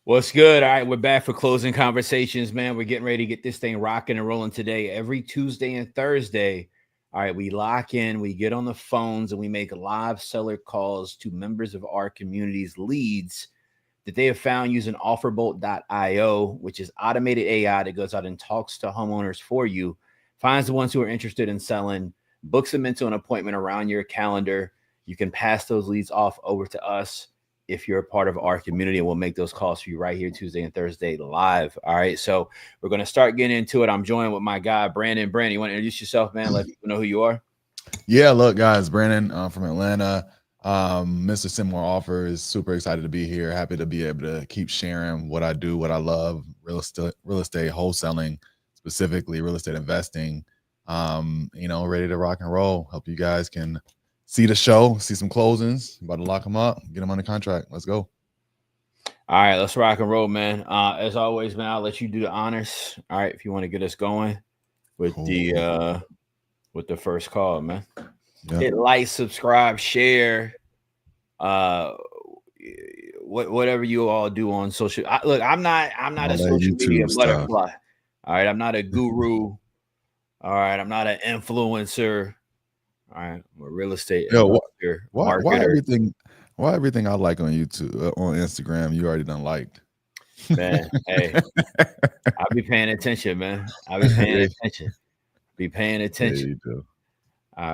What's good? All right, we're back for closing conversations, man. We're getting ready to get this thing rocking and rolling today. Every Tuesday and Thursday, all right, we lock in, we get on the phones, and we make live seller calls to members of our community's leads that they have found using offerbolt.io, which is automated AI that goes out and talks to homeowners for you, finds the ones who are interested in selling, books them into an appointment around your calendar. You can pass those leads off over to us if you're a part of our community, and we'll make those calls for you right here Tuesday and Thursday live. All right, so we're going to start getting into it. I'm joined with my guy Brandon. Brandon, you want to introduce yourself, man? Let people know who you are. Yeah, look, guys, Brandon from Atlanta. Mr. Similar Offer is super excited to be here. Happy to be able to keep sharing what I do, what I love, real estate wholesaling, specifically real estate investing. Ready to rock and roll. Hope you guys can see the show, see some closings. About to lock them up, get them under contract. Let's go. All right, let's rock and roll, man. As always, man, I'll let you do the honors. All right, if you want to get us going with the first call, man. Yep. Hit like, subscribe, share, whatever you all do on social. Look, I'm not a social media butterfly. All right, I'm not a guru. All right, I'm not an influencer. All right, I'm a real estate investor, marketer. Why everything I like on YouTube, on Instagram, you already done liked? Man, hey, I'll be paying attention, man. I'll be paying attention. Be paying attention. Yeah, you do. All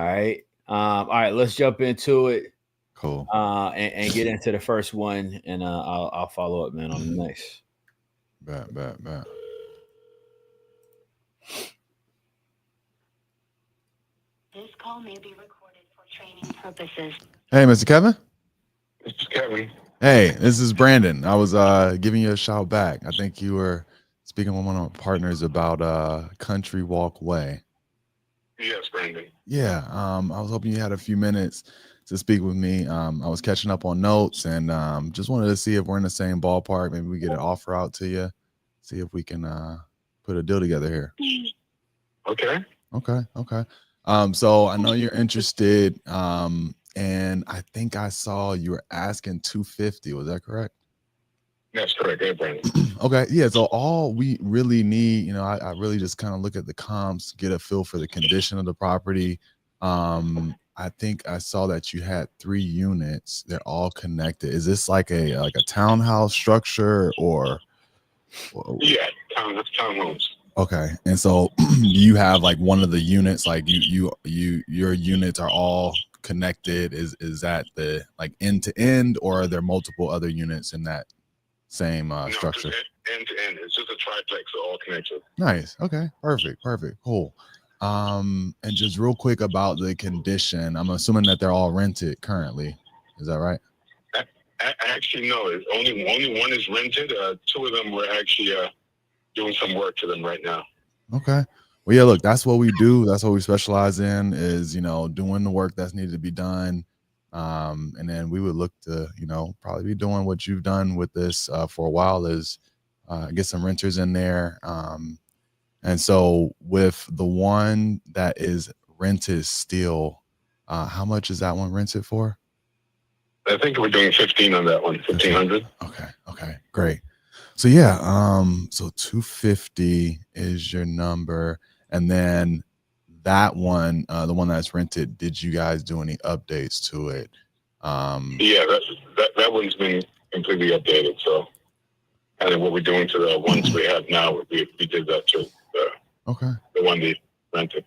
right, let's jump into it. Cool. And get into the first one, and I'll follow up, man, on the next. Bet. This call may be recorded for training purposes. Hey, Mr. Kevin. Mr. Kevin. Hey, this is Brandon. I was giving you a shout back. I think you were speaking with one of our partners about Country Walk Way. Yes, Brandon. Yeah. I was hoping you had a few minutes to speak with me. I was catching up on notes and just wanted to see if we're in the same ballpark. Maybe we get an offer out to you. See if we can put a deal together here. Okay. So I know you're interested. And I think I saw you were asking $250. Was that correct? That's correct. Yeah, Brandon. Okay. Yeah. So all we really need, I really just kind of look at the comps, get a feel for the condition of the property. I think I saw that you had 3 units. They're all connected. Is this like a townhouse structure or? Yeah, townhomes. Okay. And so you have like one of the units, like your units are all connected. Is that the like end to end, or are there multiple other units in that same structure? End to end. It's just a triplex, so all connected. Nice. Okay. Perfect. Cool. And just real quick about the condition. I'm assuming that they're all rented currently. Is that right? Actually, no. Only one is rented. 2 of them were actually doing some work to them right now. Okay. Well, yeah, look, that's what we do. That's what we specialize in is, doing the work that's needed to be done. And then we would look to, probably be doing what you've done with this for a while is get some renters in there. And so with the one that is rented still, how much is that one rented for? I think we're doing 15 on that one, 1,500. Okay, great. So yeah, so 250 is your number. And then that one, the one that's rented, did you guys do any updates to it? Yeah, that one's been completely updated. So, and then what we're doing to the ones we have now, we did that too. The one they rented.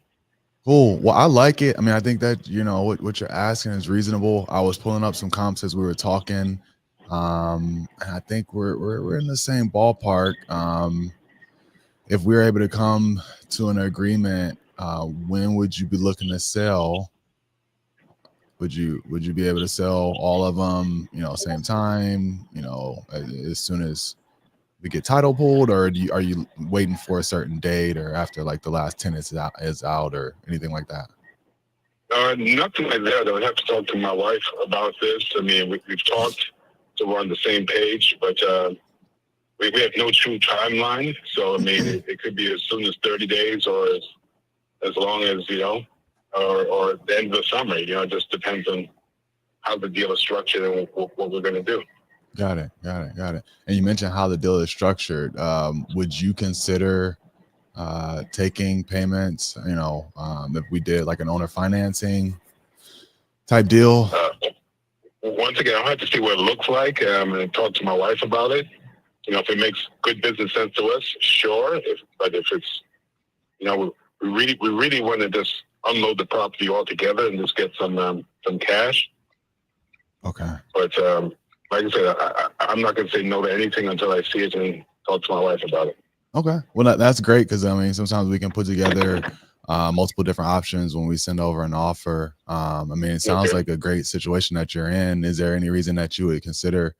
Cool. Well, I like it. I mean, I think that, what you're asking is reasonable. I was pulling up some comps as we were talking. And I think we're in the same ballpark. If we're able to come to an agreement, when would you be looking to sell? Would you be able to sell all of them, same time, as soon as we get title pulled, or are you waiting for a certain date or after like the last tenant is out or anything like that? Nothing like that. I would have to talk to my wife about this. I mean, we've talked, so we're on the same page, but we have no true timeline. So, I mean, it could be as soon as 30 days or as long as, or the end of the summer. It just depends on how the deal is structured and what we're going to do. Got it. And you mentioned how the deal is structured. Would you consider taking payments, if we did like an owner financing type deal? Once again, I'll have to see what it looks like and talk to my wife about it. If it makes good business sense to us, sure. But if it's, we really want to just unload the property altogether and just get some cash. Okay. But like I said, I'm not going to say no to anything until I see it and talk to my wife about it. Okay. Well, that's great because sometimes we can put together multiple different options when we send over an offer. It sounds like a great situation that you're in. Is there any reason that you would consider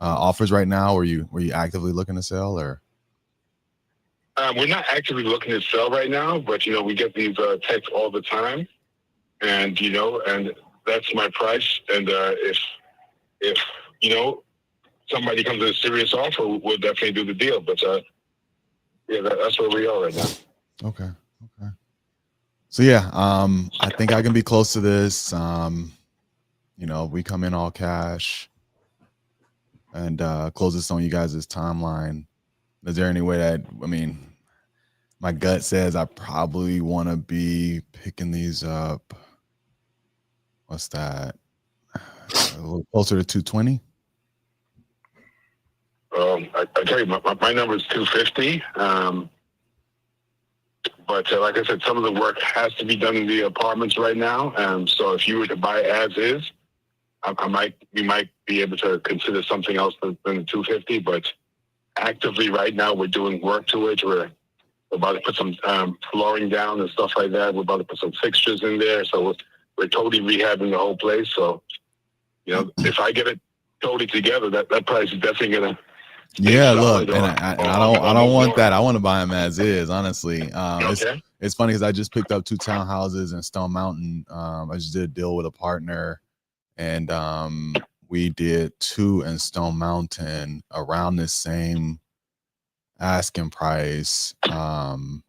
offers right now? Were you actively looking to sell, or? We're not actively looking to sell right now, but we get these texts all the time, and and that's my price. And if somebody comes with a serious offer, we'll definitely do the deal. But that's where we are right now. Okay. So yeah, I think I can be close to this. We come in all cash and close this on you guys' timeline. Is there any way that, my gut says I probably want to be picking these up. What's that? A little closer to 220. I tell you, my number is 250. But like I said, some of the work has to be done in the apartments right now. So if you were to buy as is, we might be able to consider something else than the 250. But actively right now, we're doing work to it. We're about to put some flooring down and stuff like that. We're about to put some fixtures in there. So we're totally rehabbing the whole place. So, if I get it totally together, that price is definitely gonna. Yeah, look, and I don't want that. I want to buy them as is, honestly. Okay. It's funny because I just picked up 2 townhouses in Stone Mountain. I just did a deal with a partner, and we did 2 in Stone Mountain around the same asking price. And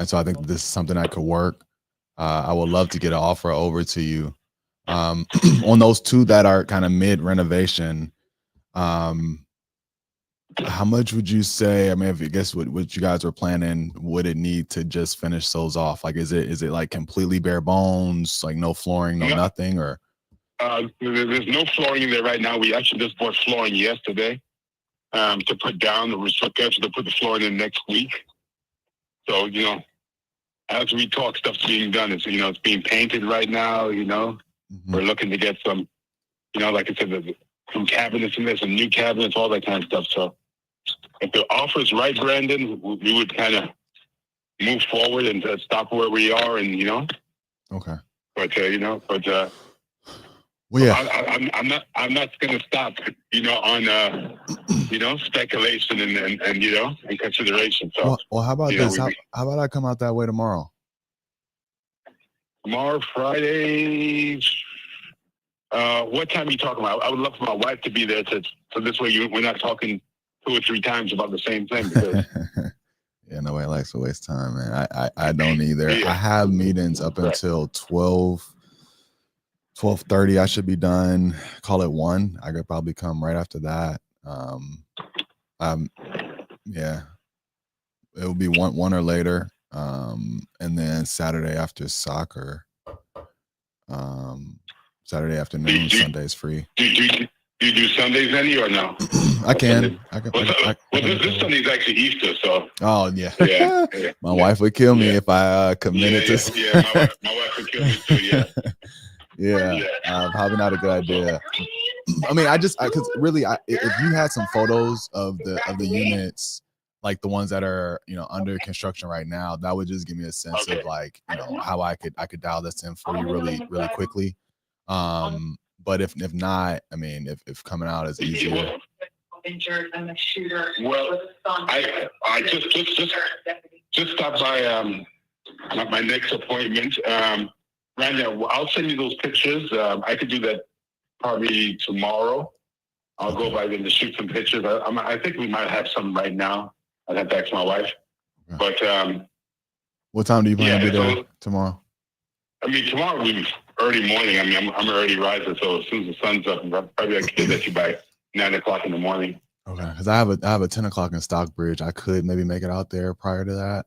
so I think this is something that could work. I would love to get an offer over to you on those 2 that are kind of mid renovation. How much would you say? If you guess what you guys were planning, would it need to just finish those off? Like, is it like completely bare bones, like no flooring, no nothing, or? There's no flooring in there right now. We actually just bought flooring yesterday to put down. We're scheduled to put the flooring in next week. So, as we talk, stuff's being done. It's being painted right now. Mm-hmm. We're looking to get some, like I said, some cabinets in there, some new cabinets, all that kind of stuff. So if the offer's right, Brandon, we would kind of move forward and stop where we are, and Okay. But well, yeah, I'm not going to stop, on speculation and consideration. So well, how about this? How about I come out that way tomorrow? Tomorrow, Friday. What time are you talking about? I would love for my wife to be there so this way we're not talking 2 or 3 times about the same thing. Because yeah, nobody likes to waste time, man. I don't either. Yeah. I have meetings up until 12:30. I should be done. Call it 1. I could probably come right after that. Yeah, it will be one or later. And then Saturday after soccer. Saturday afternoon, Sunday's free. Do you do Sundays any or no? I can. This Sunday's actually Easter, so. Oh yeah. Yeah. My wife would kill me if I committed to. Yeah, my wife would kill me too. Yeah. Probably not a good idea. Because really, if you had some photos of the units, like the ones that are under construction right now, that would just give me a sense of like how I could dial this in for you really quickly. But if not, if coming out is easier. Injured and the shooter. Well, I just stopped by my next appointment. Randy, I'll send you those pictures. I could do that probably tomorrow. I'll go by then to shoot some pictures. I think we might have some right now. I'd have to ask my wife. Okay. But what time do you plan to be there tomorrow? Tomorrow we early morning. I mean, I'm an early riser, so as soon as the sun's up, probably I can get you by 9 o'clock in the morning. Okay, because I have a 10 o'clock in Stockbridge. I could maybe make it out there prior to that.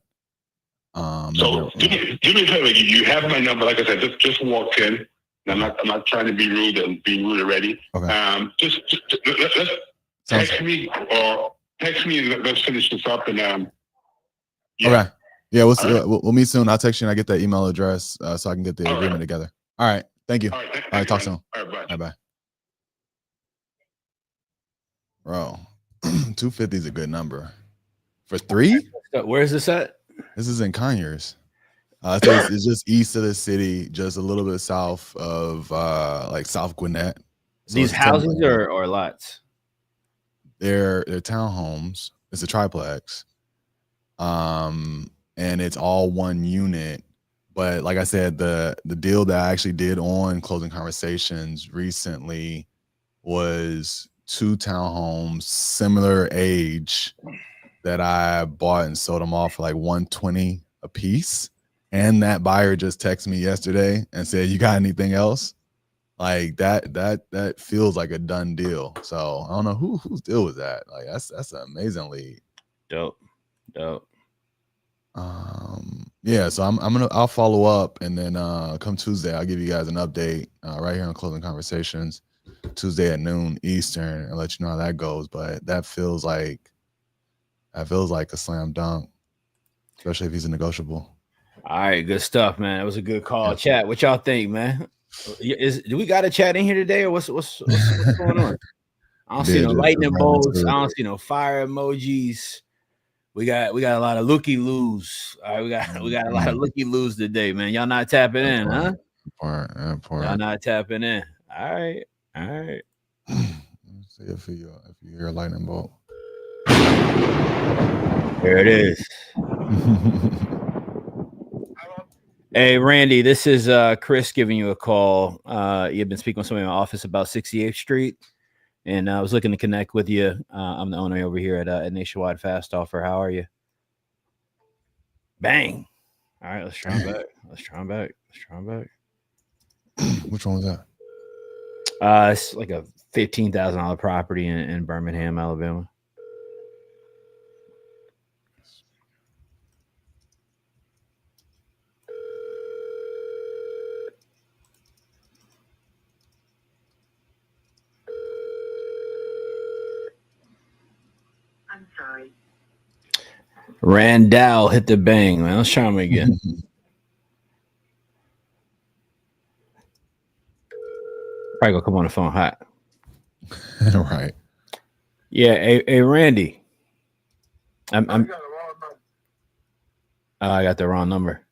So do me a favor. You have my number. Like I said, just walk in. And I'm not trying to be rude and be rude already. Okay. Just let's text me and let's finish this up. And yeah. Okay. Yeah, we'll meet soon. I'll text you and I get that email address so I can get the agreement together. All right. Thank you. All right. Talk soon. All right. Bye. Bro, 250 is a good number for 3. Where's this at? This is in Conyers. It's just east of the city, just a little bit south of like South Gwinnett. So these houses or lots? They're townhomes. It's a triplex. And it's all one unit. But like I said, the deal that I actually did on Closing Conversations recently was 2 townhomes, similar age, that I bought and sold them off for like $120 a piece. And that buyer just texted me yesterday and said, "You got anything else?" Like that feels like a done deal. So I don't know whose deal was that. Like that's an amazing lead. Dope. Yeah, so I'll follow up, and then come Tuesday I'll give you guys an update right here on Closing Conversations, Tuesday at noon Eastern, and let you know how that goes. But that feels like a slam dunk, especially if he's a negotiable. All right, good stuff, man. It was a good call. Yeah. Chat, what y'all think, man? Do we got a chat in here today, or what's going on? I don't see no lightning bolts. I don't see no fire emojis. We got a lot of looky loos. All right, we got a lot of looky loos today, man. Y'all not tapping in, huh? Y'all not tapping in. All right. Let's see if you hear a lightning bolt. There it is. Hey, Randy, this is Chris giving you a call. You've been speaking with somebody in my office about 68th Street, and I was looking to connect with you. I'm the owner over here at Nationwide Fast Offer. How are you? Bang. All right, let's try him back. Which one was that? It's like a $15,000 property in Birmingham, Alabama. I'm sorry. Randall hit the bang, man. Let's try him again. Probably gonna come on the phone hot. Right. Yeah, hey Randy. I got the wrong number.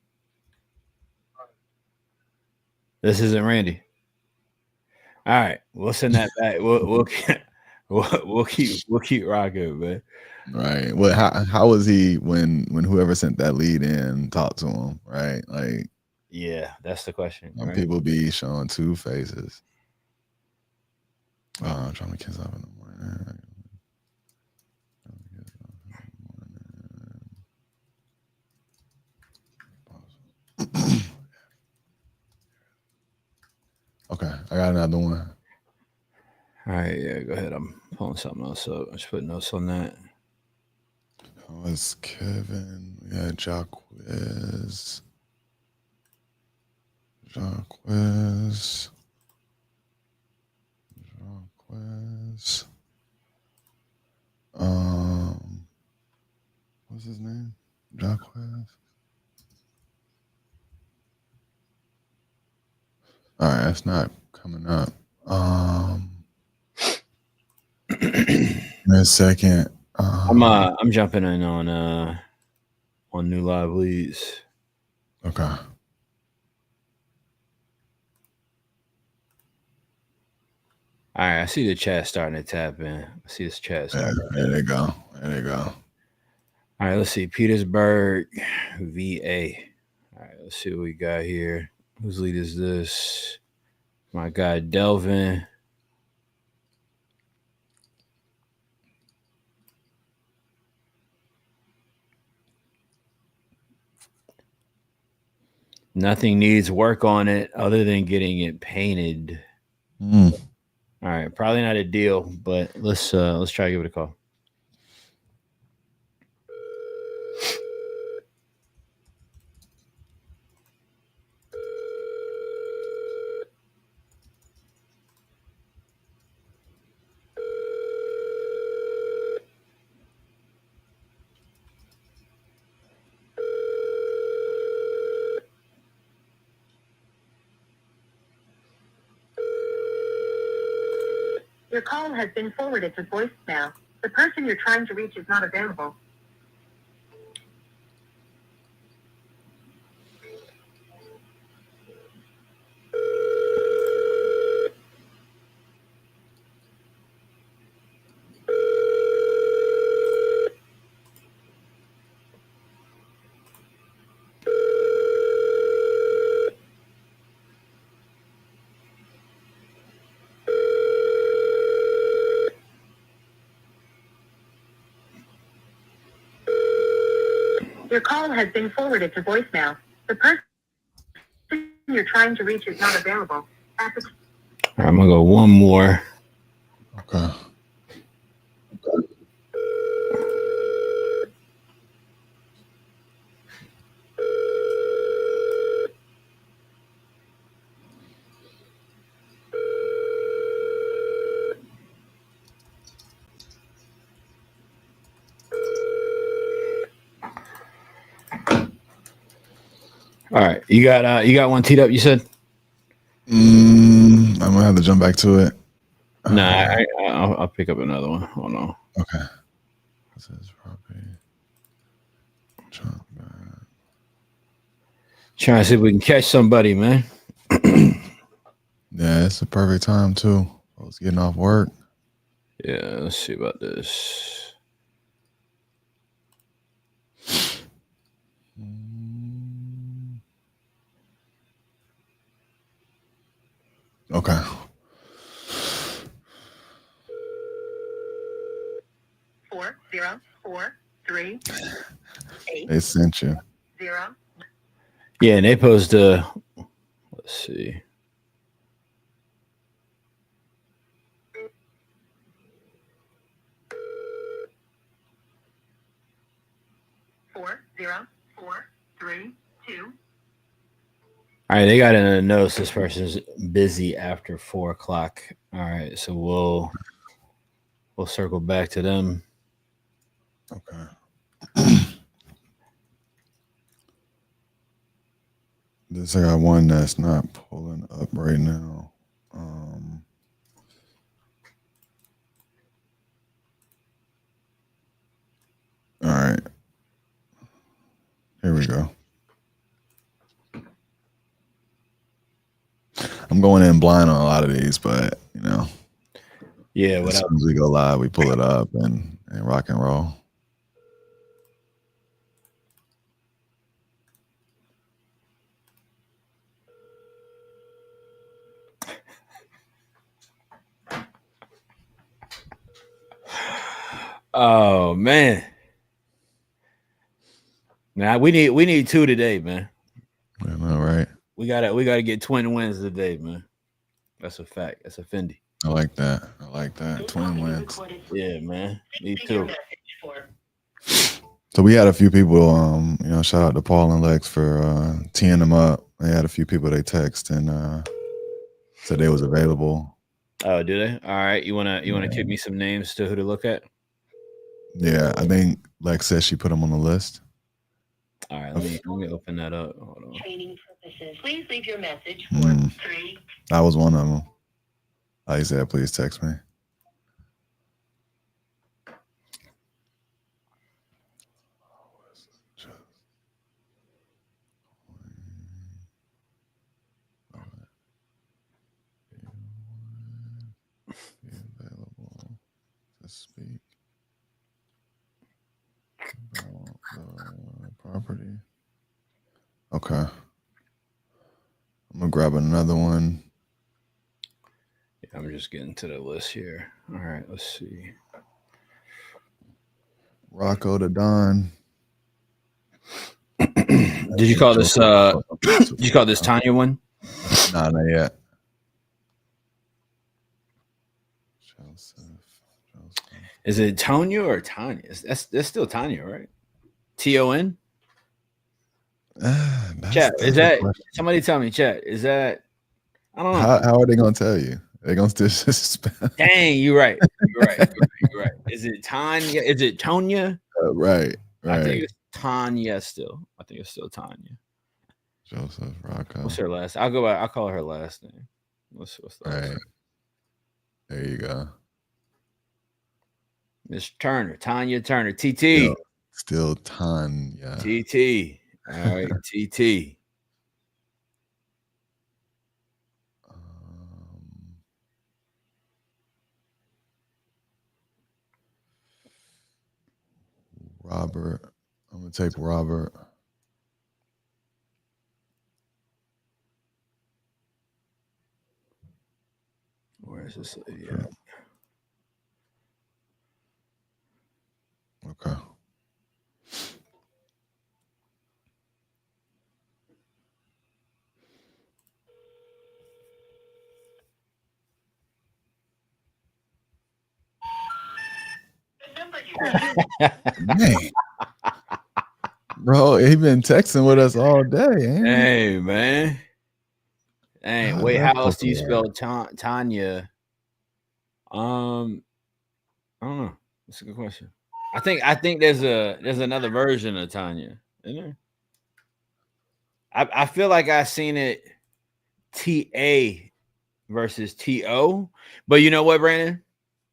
This isn't Randy. All right, we'll send that back. We'll keep rocking, man. Right. Well, how was he when whoever sent that lead in talked to him? Right. Like. Yeah, that's the question. Right? People be showing 2 faces. I'm trying to kiss up in the morning. Okay, I got another one. All right, yeah, go ahead. I'm pulling something else up. I just put notes on that. Oh, it's Kevin. We got Jacquez. What's his name? Jacquez. All right, that's not coming up. In a second. I'm jumping in on New Live Leads. Okay. All right, I see the chat starting to tap in. I see this chat starting. There they go. All right, let's see. Petersburg, VA. All right, let's see what we got here. Whose lead is this? My guy, Delvin. Nothing needs work on it other than getting it painted. Mm. All right, probably not a deal, but let's try to give it a call. Your call has been forwarded to voicemail. The person you're trying to reach is not available. Your call has been forwarded to voicemail. The person you're trying to reach is not available. At the All right, I'm gonna go one more. Okay. All right, you got one teed up. You said I'm gonna have to jump back to it. nah. I'll pick up another one. Hold on. Okay. This is property. Jump back. Trying to see if we can catch somebody, man. Yeah, it's the perfect time too. I was getting off work. Yeah, let's see about this. Okay. 4043 They sent you. 80. Yeah, and they posed let's see. Four zero four three two. All right, they got in a notice. This person's busy after 4 o'clock. All right, so we'll circle back to them. Okay. This I got one that's not pulling up right now. All right. Here we go. I'm going in blind on a lot of these, but Yeah, as what soon up? as we go live, we pull it up and rock and roll. Oh man. Now we need two today, man. I know, right? We gotta get twin wins today, man. That's a fact. That's a Fendi. I like that. I like that. Twin wins. Yeah, man. Me too. So we had a few people, shout out to Paul and Lex for teeing them up. They had a few people they text and said they was available. Oh, do they? All right. You wanna give me some names to who to look at? Yeah, I think Lex said she put them on the list. All right, let me open that up. Hold on. Training purposes. Please leave your message for 3. That was one of them. He said, please text me. Be available to speak about the property. Okay. I'm gonna grab another one. Yeah, I'm just getting to the list here. All right, let's see. Rocco to Don. Did you call this? Did you call this Tanya one? Nah, not yet. Joseph. Is it Tonya or Tanya? That's still Tanya, right? Ton. Chat, is that somebody? Tell me, chat. Is that? I don't know. How are they gonna tell you? They're gonna still spell. Dang, you're right. You're right. You're right. Is it Tanya? Is it Tonya? Right. I think it's Tanya still. I think it's still Tanya. Joseph Rocco. What's her last? I'll go back. I'll call her last name. What's the last name? There you go. Miss Turner, Tanya Turner, TT. Yo, still Tanya. TT. All right, TT. Robert. I'm gonna take Robert. Where's this lady at? Okay. Man. Bro, he been texting with us all day. Hey, man. Hey, wait, how else do you spell Tanya? I don't know. That's a good question. I think there's another version of Tanya, isn't there? I feel like I seen it TA versus TO, but you know what, Brandon?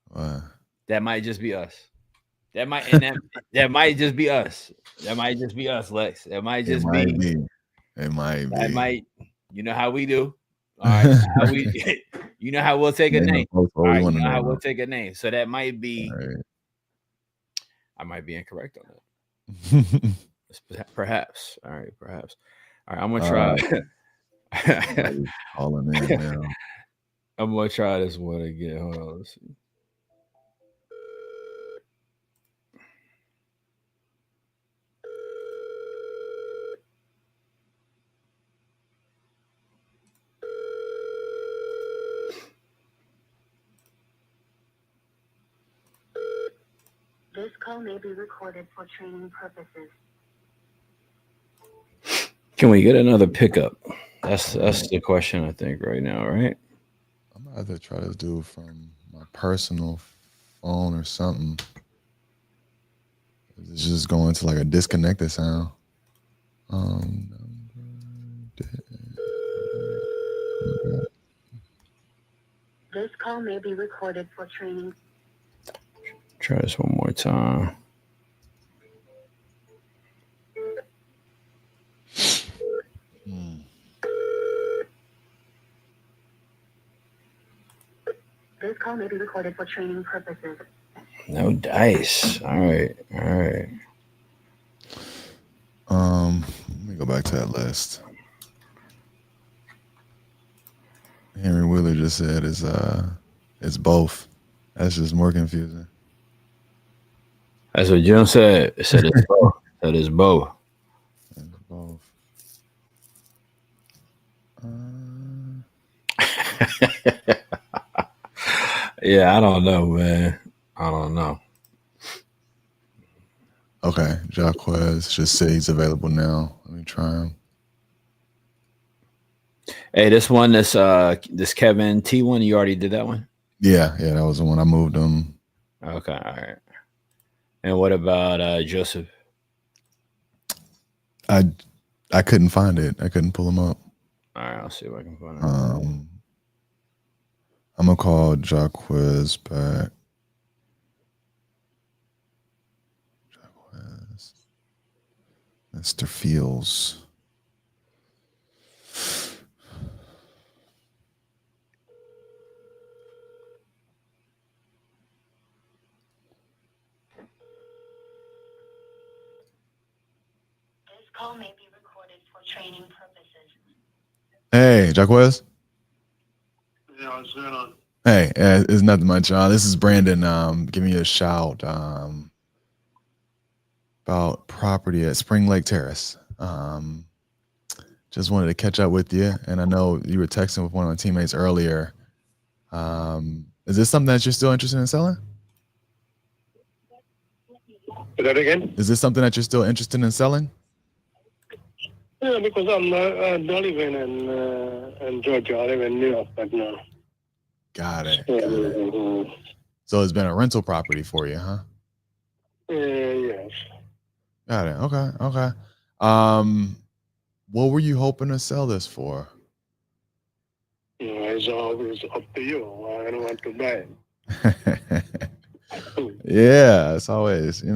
What? That might just be us. That might just be us. That might just be us, Lex. That might just be. It might be. That might. You know how we do. All right. You know how we'll take a name. All right, you know how we'll take a name. So that might be. Right. I might be incorrect on that. Perhaps. All right. Perhaps. All right. I'm gonna try. Calling in now. I'm gonna try this one again. Hold on. Let's see. This call may be recorded for training purposes. Can we get another pickup? That's the question, I think, right now, right? I'm gonna have to try this dude from my personal phone or something. It's just going to like a disconnected sound. This call may be recorded for training. Try this one more time. This call may be recorded for training purposes. No dice. All right. Let me go back to that list. Henry Wheeler just said it's both. That's just more confusing. That's what Jim said. It said it's both. That is both. It's both. Yeah, I don't know, man. I don't know. Okay, Jaquez just said he's available now. Let me try him. Hey, this one, this Kevin T one, you already did that one? Yeah, that was the one I moved him. Okay, all right. And what about Joseph? I couldn't find it. I couldn't pull him up. All right, I'll see if I can find it. I'm gonna call Jaquez back. Jaquez, Mr. Fields. This call may be recorded for training purposes. Hey, Jaquez. Yeah, what's going on? Hey, it's nothing much. This is Brandon. Giving you a shout about property at Spring Lake Terrace. Just wanted to catch up with you, and I know you were texting with one of my teammates earlier. Is this something that you're still interested in selling? Say that again? Is this something that you're still interested in selling? Yeah, because I'm not, I don't live in Georgia. I live in New York right now. Got it. So it's been a rental property for you, huh? Yes. Got it. Okay. What were you hoping to sell this for? It's always up to you. I don't want to buy it. Yeah, it's always, we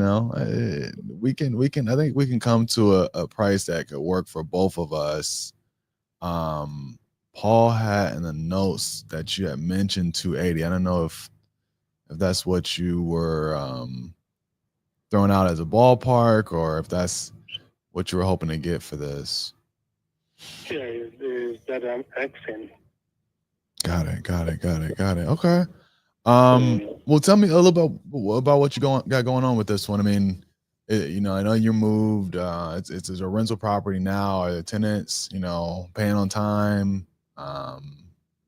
can I think we can come to a price that could work for both of us. Paul had in the notes that you had mentioned 280. I don't know if that's what you were throwing out as a ballpark, or if that's what you were hoping to get for this. Yeah, is that I'm asking. Got it. Okay. Well, tell me a little bit about what you got going on with this one. I mean, I know you moved. It's a rental property now. Are the tenants, paying on time,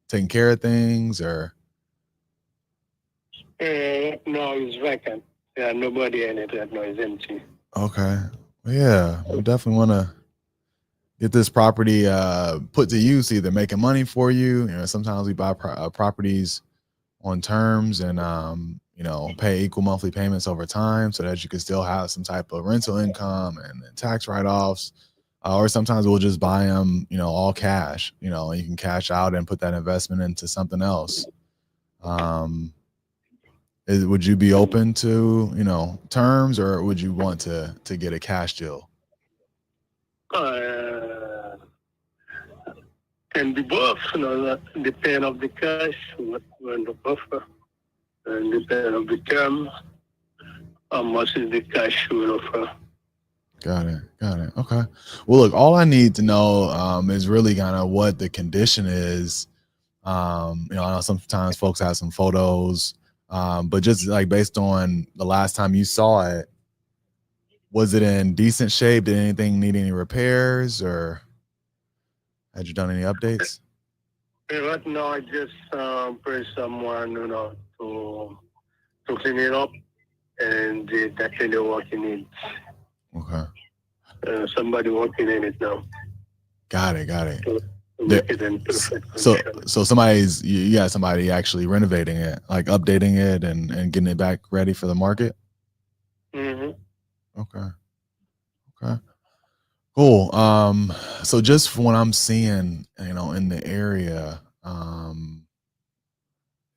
taking care of things, or? No, it's vacant. Yeah, nobody in it right now. It's empty. Okay. Well, yeah, we definitely want to get this property put to use, either making money for you. Sometimes we buy properties on terms and pay equal monthly payments over time so that you can still have some type of rental income and tax write-offs, or sometimes we'll just buy them all cash, and you can cash out and put that investment into something else. Would you be open to terms, or would you want to get a cash deal? Can be both, depend of the cash, what the offer, and depend of the term, how much is the cash will offer. Got it. Okay. Well, look, all I need to know is really kind of what the condition is. I know sometimes folks have some photos, but just like based on the last time you saw it, was it in decent shape? Did anything need any repairs, or had you done any updates? Right now, I just pay someone, to clean it up, and that's the working it. Okay. Somebody working in it now. Got it. To make it in perfect condition. So you got somebody actually renovating it, like updating it and getting it back ready for the market? Mm-hmm. Okay. Cool. So just from what I'm seeing, in the area,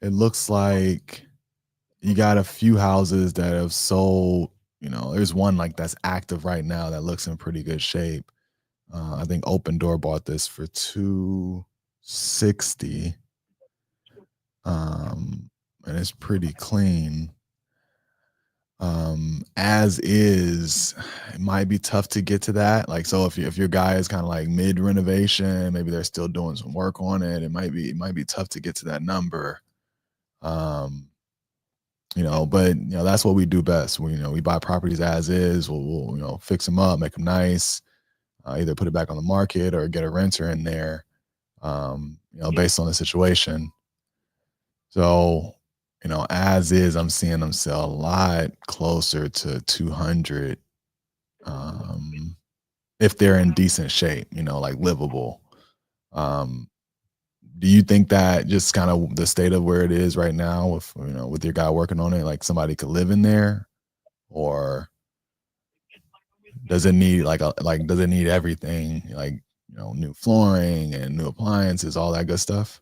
it looks like you got a few houses that have sold. There's one like that's active right now that looks in pretty good shape. I think Open Door bought this for $260. And it's pretty clean. As is, it might be tough to get to that. Like, so if your guy is kind of like mid renovation, maybe they're still doing some work on it. It might be tough to get to that number. But that's what we do best. We buy properties as is. We'll fix them up, make them nice, either put it back on the market or get a renter in there, based on the situation. So, as is, I'm seeing them sell a lot closer to 200, if they're in decent shape, like livable. Do you think that just kind of the state of where it is right now with your guy working on it, like somebody could live in there, or does it need does it need everything, like, new flooring and new appliances, all that good stuff?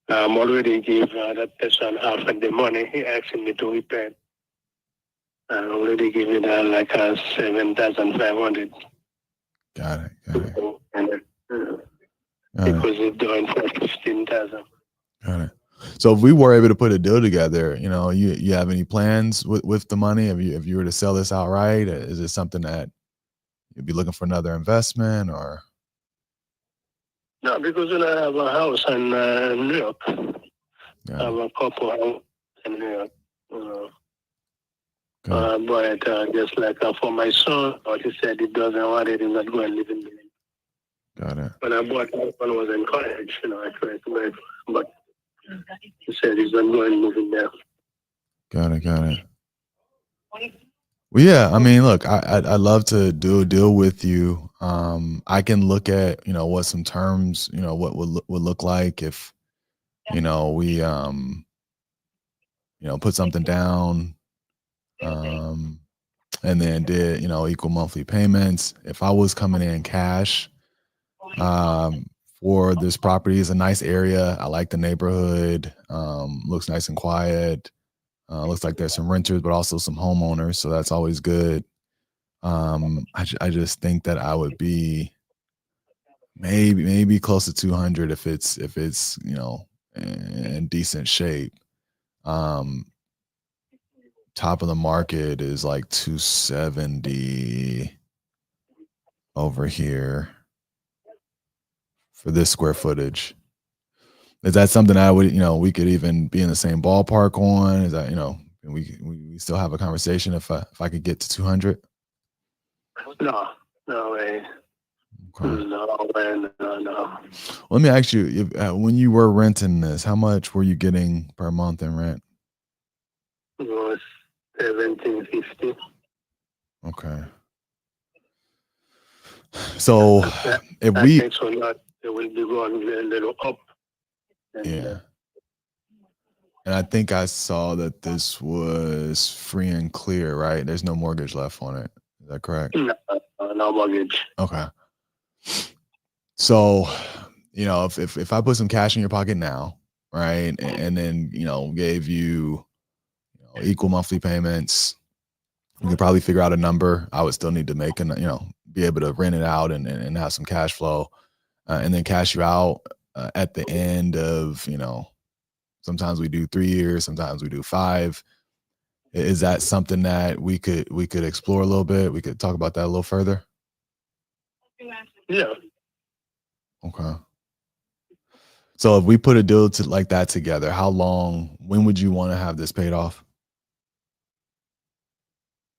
I'm already gave that person half of the money he asked me to repair. I already given her like 7,500. Got it. Because it's doing for 15,000. Got it. So if we were able to put a deal together, you have any plans with the money? If you were to sell this outright, is it something that you'd be looking for another investment, or? No, because I have a house in New York. I have a couple house in New York. But just like for my son, what he said he doesn't want it, he's not going to live in the Got it. When I bought it when I was in college, I tried to buy it, but he said he's not going to move in there. Got it. Well, yeah. I mean, look, I'd love to do a deal with you. I can look at what some terms what would look like if we put something down, and then did equal monthly payments. If I was coming in cash, for this property, is a nice area. I like the neighborhood. Looks nice and quiet. Looks like there's some renters, but also some homeowners, so that's always good. I just think that I would be maybe close to 200 if it's in decent shape. Top of the market is like 270 over here for this square footage. Is that something I would we could even be in the same ballpark on? Is that we still have a conversation if I could get to 200? No way. Okay. No way. No. Let me ask you, when you were renting this, how much were you getting per month in rent? It was 1750. Okay. So if we, think so, not it will be going a little up. yeah, and I think I saw that this was free and clear, right? There's no mortgage left on it. Is that correct? No mortgage. Okay. So, if I put some cash in your pocket now, right, and then gave you equal monthly payments, we could probably figure out a number. I would still need to make be able to rent it out and have some cash flow, and then cash you out at the end of sometimes we do 3 years, sometimes we do 5. Is that something that we could explore a little bit? We could talk about that a little further. Yeah. Okay. So if we put a deal like that together, when would you want to have this paid off?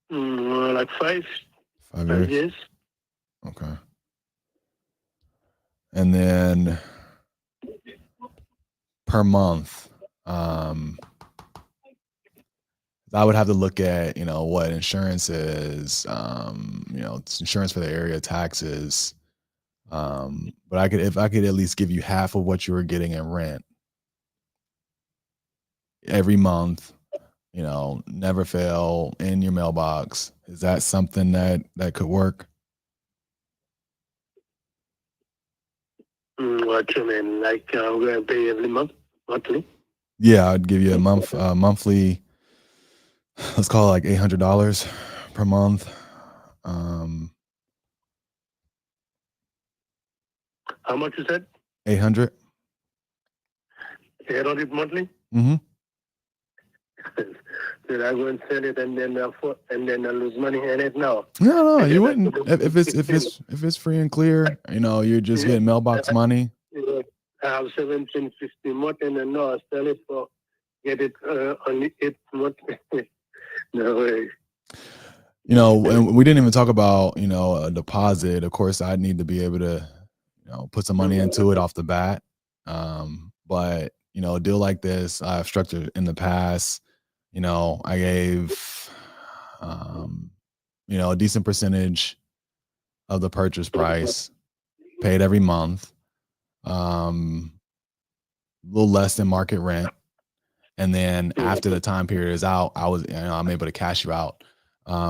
Like 5 years. Okay. And then per month, I would have to look at what insurance is, it's insurance for the area, taxes. But if I could at least give you half of what you were getting in rent every month, never fail in your mailbox. Is that something that could work? What you mean? Like I'm going to pay every month, monthly? Yeah, I'd give you a monthly. Let's call it like $800 per month. How much you said? 800. 800 monthly? Mm-hmm. Did I go and sell it and then I lose money in it now? No, you wouldn't. If it's free and clear, you're just getting mailbox money. I have 1750 month and then no, I sell it for get it on 8 month. No way. And we didn't even talk about a deposit. Of course, I'd need to be able to put some money into it off the bat. But a deal like this I've structured in the past. I gave a decent percentage of the purchase price, paid every month, a little less than market rent, and then after the time period is out, I'm able to cash you out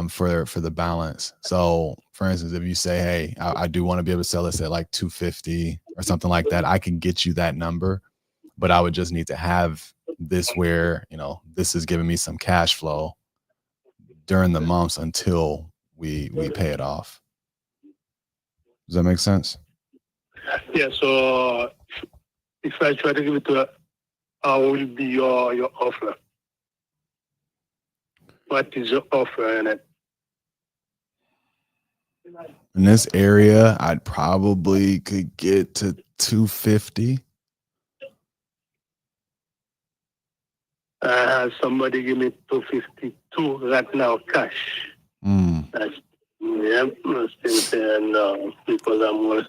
for the balance. So for instance, if you say, hey, I do want to be able to sell this at like 250 or something like that, I can get you that number, but I would just need to have this where this is giving me some cash flow during the months until we pay it off. Does that make sense? Yeah. So if I try to give it to her, how will be your offer? What is your offer in it? In this area, I'd probably could get to 250. Somebody give me 252 right now, cash. That's, yeah, I'm still saying because I'm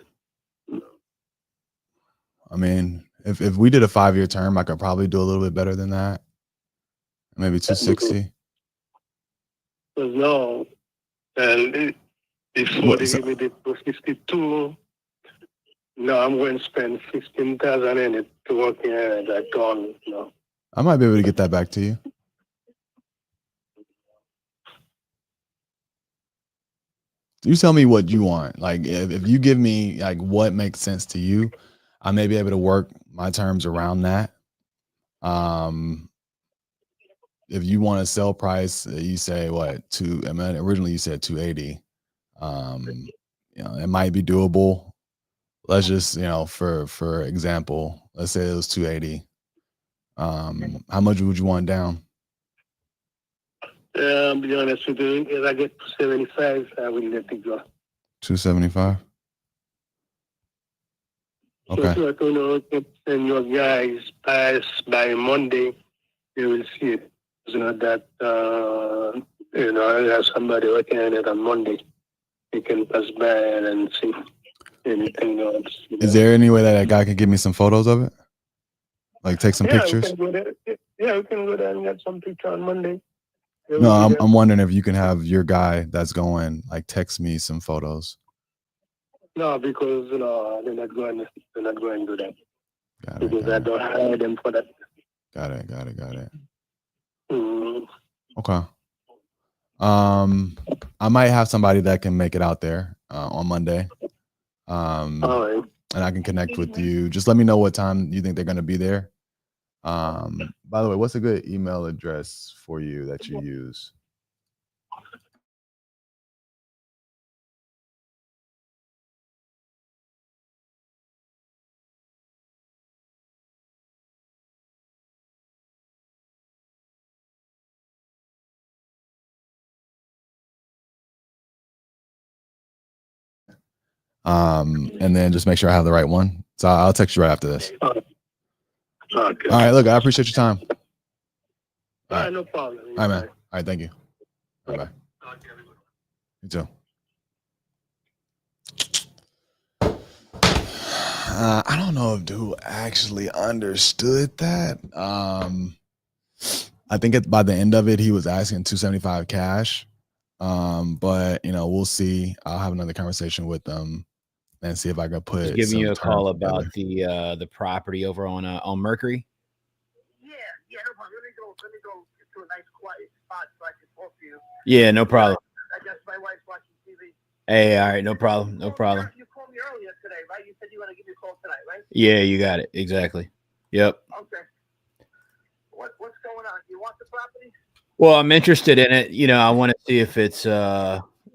I mean, if we did a 5-year term, I could probably do a little bit better than that. Maybe 260. Because now, and before What, they so, give me the 252, now I'm going to spend 15,000 in it to work here that gone. I might be able to get that back to you. You tell me what you want. Like if you give me like what makes sense to you, I may be able to work my terms around that. If you want a sell price, you say what two? I mean, originally you said 280. It might be doable. Let's just for example, let's say it was 280. How much would you want down? I'll be honest with you. If I get 275, I will let it go. 275. Okay. So if and your guys pass by Monday, you will see it. That there's somebody working on it on Monday. You can pass by and see anything else. Is there any way that a guy could give me some photos of it? Like take some pictures? We can go there. We can go there and get some picture on Monday. No, I'm wondering if you can have your guy that's going like text me some photos. No, because they're not going to do that. Got because it. I don't hire them for that. Got it. Mm. Okay. I might have somebody that can make it out there on Monday. All right. And I can connect with you. Just let me know what time you think they're going to be there. By the way, what's a good email address for you that you use? And then just make sure I have the right one. So I'll text you right after this. Okay. All right, look, I appreciate your time. All right, no problem. All right, man. All right, thank you. Bye. You too. I don't know if dude actually understood that. I think by the end of it, he was asking 275 cash. But we'll see. I'll have another conversation with them and see if I can put. Just giving you a call together. about the property over on Mercury. Yeah, no problem. Let me go to a nice quiet spot so I can talk to you. Yeah, no problem. I guess my wife's watching TV. Hey, all right, no problem. You called me earlier today, right? You said you want to give me a call tonight, right? Yeah, you got it. Exactly. Yep. Okay. What's going on? You want the property? Well, I'm interested in it. I want to see if it's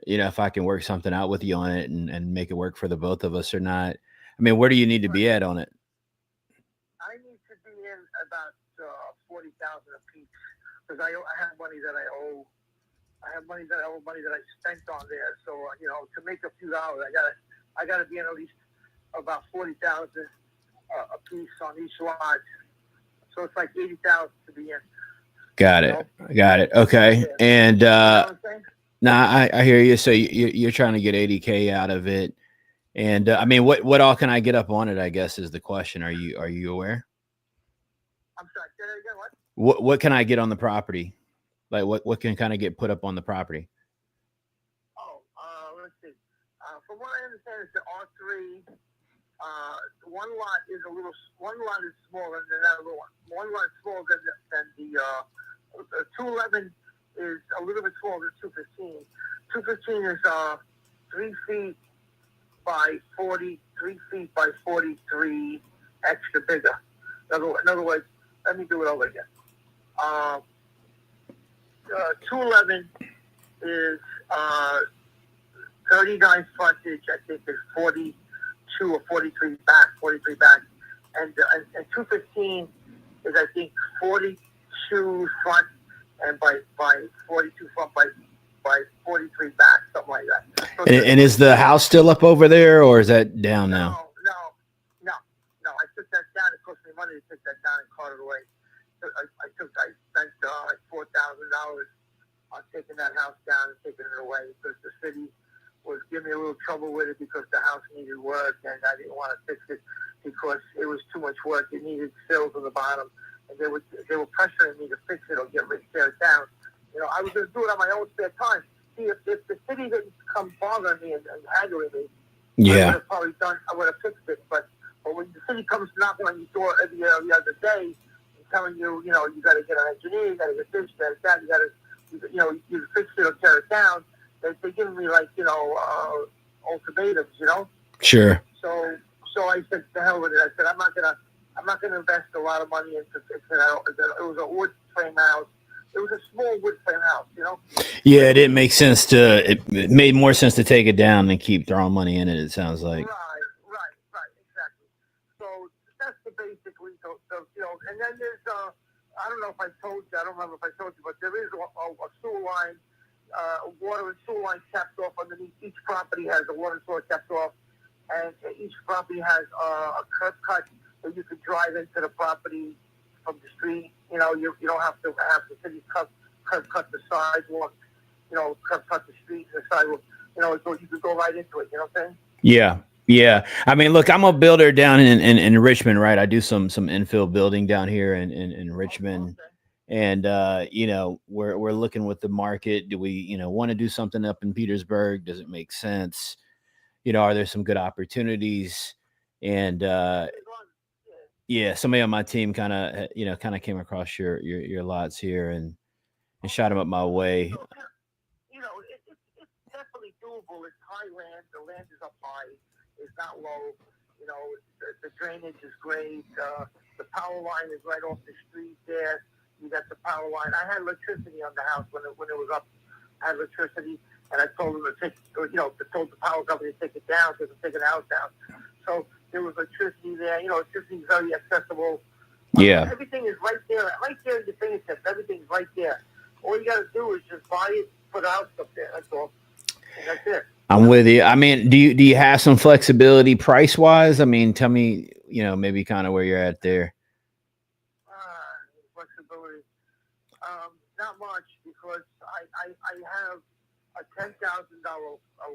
if I can work something out with you on it and make it work for the both of us or not. I mean, where do you need to be at on it? I need to be in about 40,000 a piece because I have money that I owe. I have money that I spent on there. So to make a few dollars, I gotta be in at least about 40,000 a piece on each lot. So it's like 80,000 to be in. Got it. Okay. Yeah. And I hear you. So you're trying to get 80K out of it. And I mean, what all can I get up on it? I guess is the question. Are you aware? I'm sorry. Say that again. What can I get on the property? Like what can kind of get put up on the property? Let's see. From what I understand, it's the R3. One lot is smaller than the other one. One lot is smaller than the 211 is a little bit smaller than 215. 215 is 3 feet by 40, 3 feet by 43 extra bigger. In other words, let me do it over again. 211 is 39 frontage. I think is 42 or 43 back, and 215 is I think 42 front and by 42 front by 43 back, something like that. So and is the house still up over there, or is that down now? No. I took that down. It cost me money to take that down and cart it away. So I spent like $4,000 on taking that house down and taking it away because the city was giving me a little trouble with it because the house needed work and I didn't want to fix it. because it was too much work. It needed sills on the bottom, and they were pressuring me to fix it or tear it down. You know, I was going to do it on my own spare time. See, if the city didn't come bothering me and haggling me, I would have fixed it. But when the city comes knocking on your door every other day and telling you, you know, you got to get an engineer, you got to get this, you got to that, you got to, you fix it or tear it down. They're giving me like, you know, ultimatums, you know. Sure. So I said, the hell with it. I said, I'm not gonna invest a lot of money into fixing it. It was a wood frame house. It was a small wood frame house, you know. Yeah, it didn't make sense it made more sense to take it down than keep throwing money in it. It sounds like. Right, exactly. So that's the basically, you know. And then there's I don't know if I told you. I don't remember if I told you, but there is a sewer line, water and sewer line capped off underneath. Each property has a water and sewer capped off. And each property has a curb cut that you could drive into the property from the street. You know, you don't have to have the city curb cut the sidewalk. You know, curb cut the street and the sidewalk. You know, so you could go right into it. You know what I'm saying? Yeah. I mean, look, I'm a builder down in Richmond, right? I do some infill building down here in Richmond. Okay. And you know, we're looking with the market. Do we, you know, want to do something up in Petersburg? Does it make sense? You know, are there some good opportunities? And yeah, somebody on my team kind of came across your lots here and shot them up my way. You know, it's definitely doable. It's high land. The land is up high. It's not low. You know, the drainage is great. The power line is right off the street there. You got the power line. I had electricity on the house when it was up. I had electricity. And I told them to take, you know, told the power company to take it down because they're taking the house down. So there was electricity there. You know, electricity is very accessible. Yeah. Everything is right there at your fingertips. Everything's right there. All you got to do is just buy it, put a house up there. That's all. And that's it. I'm with you. I mean, do you have some flexibility price wise? I mean, tell me, you know, maybe kind of where you're at there. Flexibility. Not much because I have a $10,000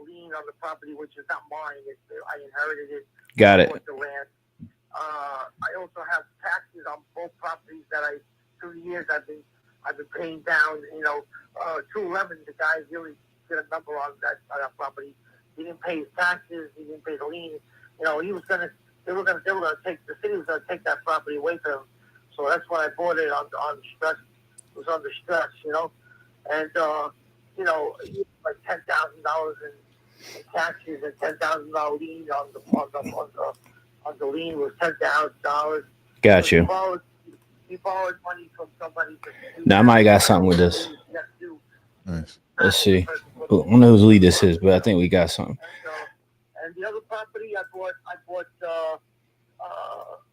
lien on the property, which is not mine. I inherited it. Got it. The land. I also have taxes on both properties that through the years I've been paying down. You know, 211. The guy really did a number on that property. He didn't pay his taxes. He didn't pay the lien. You know, they were gonna take the city was gonna take that property away from him. So that's why I bought it on stress. It was under stress, you know, and. You know, like $10,000 in taxes and $10,000 lien on the lien was $10,000. Got you. He borrowed money from somebody. Now I might got something with this. Nice. Let's see. I don't know whose lead this is, but I think we got something. And the other property I bought.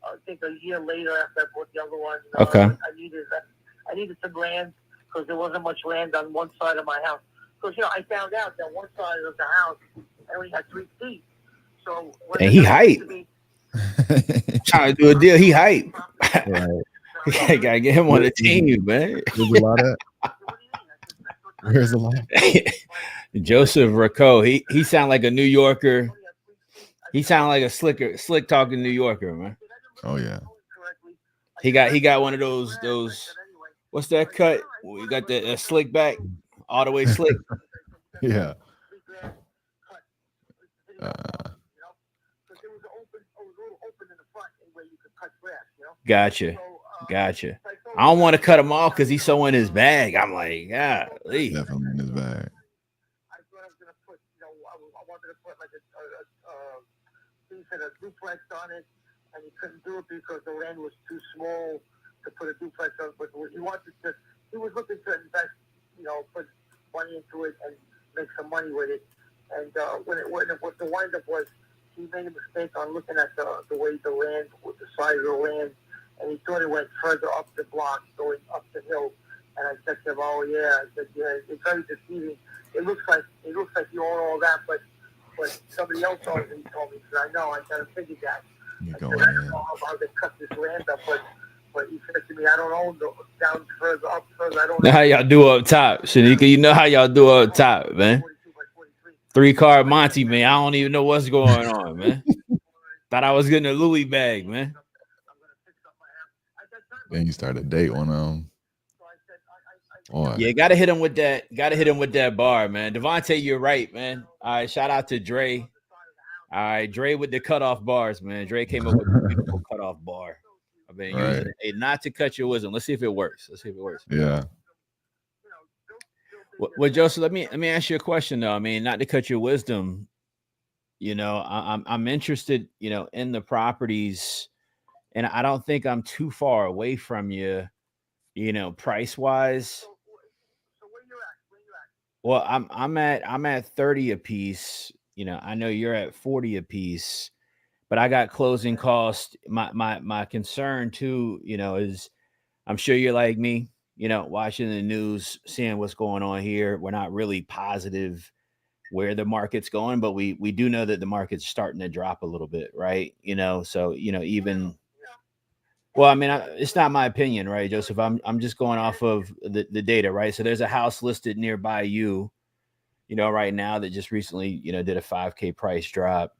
I think a year later after I bought the other one. Okay. I needed some land. Because there wasn't much land on one side of my house. Because, you know, I found out that one side of the house only had 3 feet. So and he hype. Trying to do a deal, he hype. Right. Gotta get him on the team, man. There's a lot of Where's the line? Joseph Racco, he sound like a New Yorker. He sound like a slick talking New Yorker, man. Oh yeah. He got one of those what's that cut? We got the slick back, all the way slick. Yeah. Gotcha. I don't want to cut him off because he's so in his bag. I'm like, definitely in his bag. I thought I was gonna put, you know, I wanted to put like a duplex on it, and he couldn't do it because the land was too small to put a duplex on. But he was looking to invest, you know, put money into it and make some money with it. And what the windup was, he made a mistake on looking at the way the land, with the size of the land, and he thought it went further up the block, going up the hill. And I said to him, "Oh yeah," I said, "Yeah, it's very deceiving. It looks like you own all that, but somebody else owns it." He told me, "So I know, I kind of figured that." I don't know how they cut this land up, but he said to me, "I don't own down further up further. I don't know how y'all do up top, Shanika. You know how y'all do up top, man. 3-car Monty, man. I don't even know what's going on, man. Thought I was getting a Louis bag, man. I'm gonna fix up my house. At that time, Then you start a date on them. so I said, Boy. Yeah, gotta hit him with that. Gotta hit him with that bar, man. Devontae, you're right, man. All right, shout out to Dre. All right, Dre with the cutoff bars, man. Dre came up with a beautiful cutoff bar. I've been using it. Not to cut your wisdom. Let's see if it works. Yeah. Well, Joseph, let me ask you a question though. I mean, not to cut your wisdom. You know, I'm interested, you know, in the properties, and I don't think I'm too far away from you, you know, price wise. So where you at? Well, I'm at 30 a piece. You know, I know you're at 40 a piece, but I got closing costs. My concern too, you know, is I'm sure you're like me, you know, watching the news, seeing what's going on here. We're not really positive where the market's going, but we do know that the market's starting to drop a little bit, right? You know, so you know, even well, I mean, it's not my opinion, right, Joseph? I'm just going off of the data, right? So there's a house listed nearby you, you know, right now that just recently, you know, did a 5K price drop.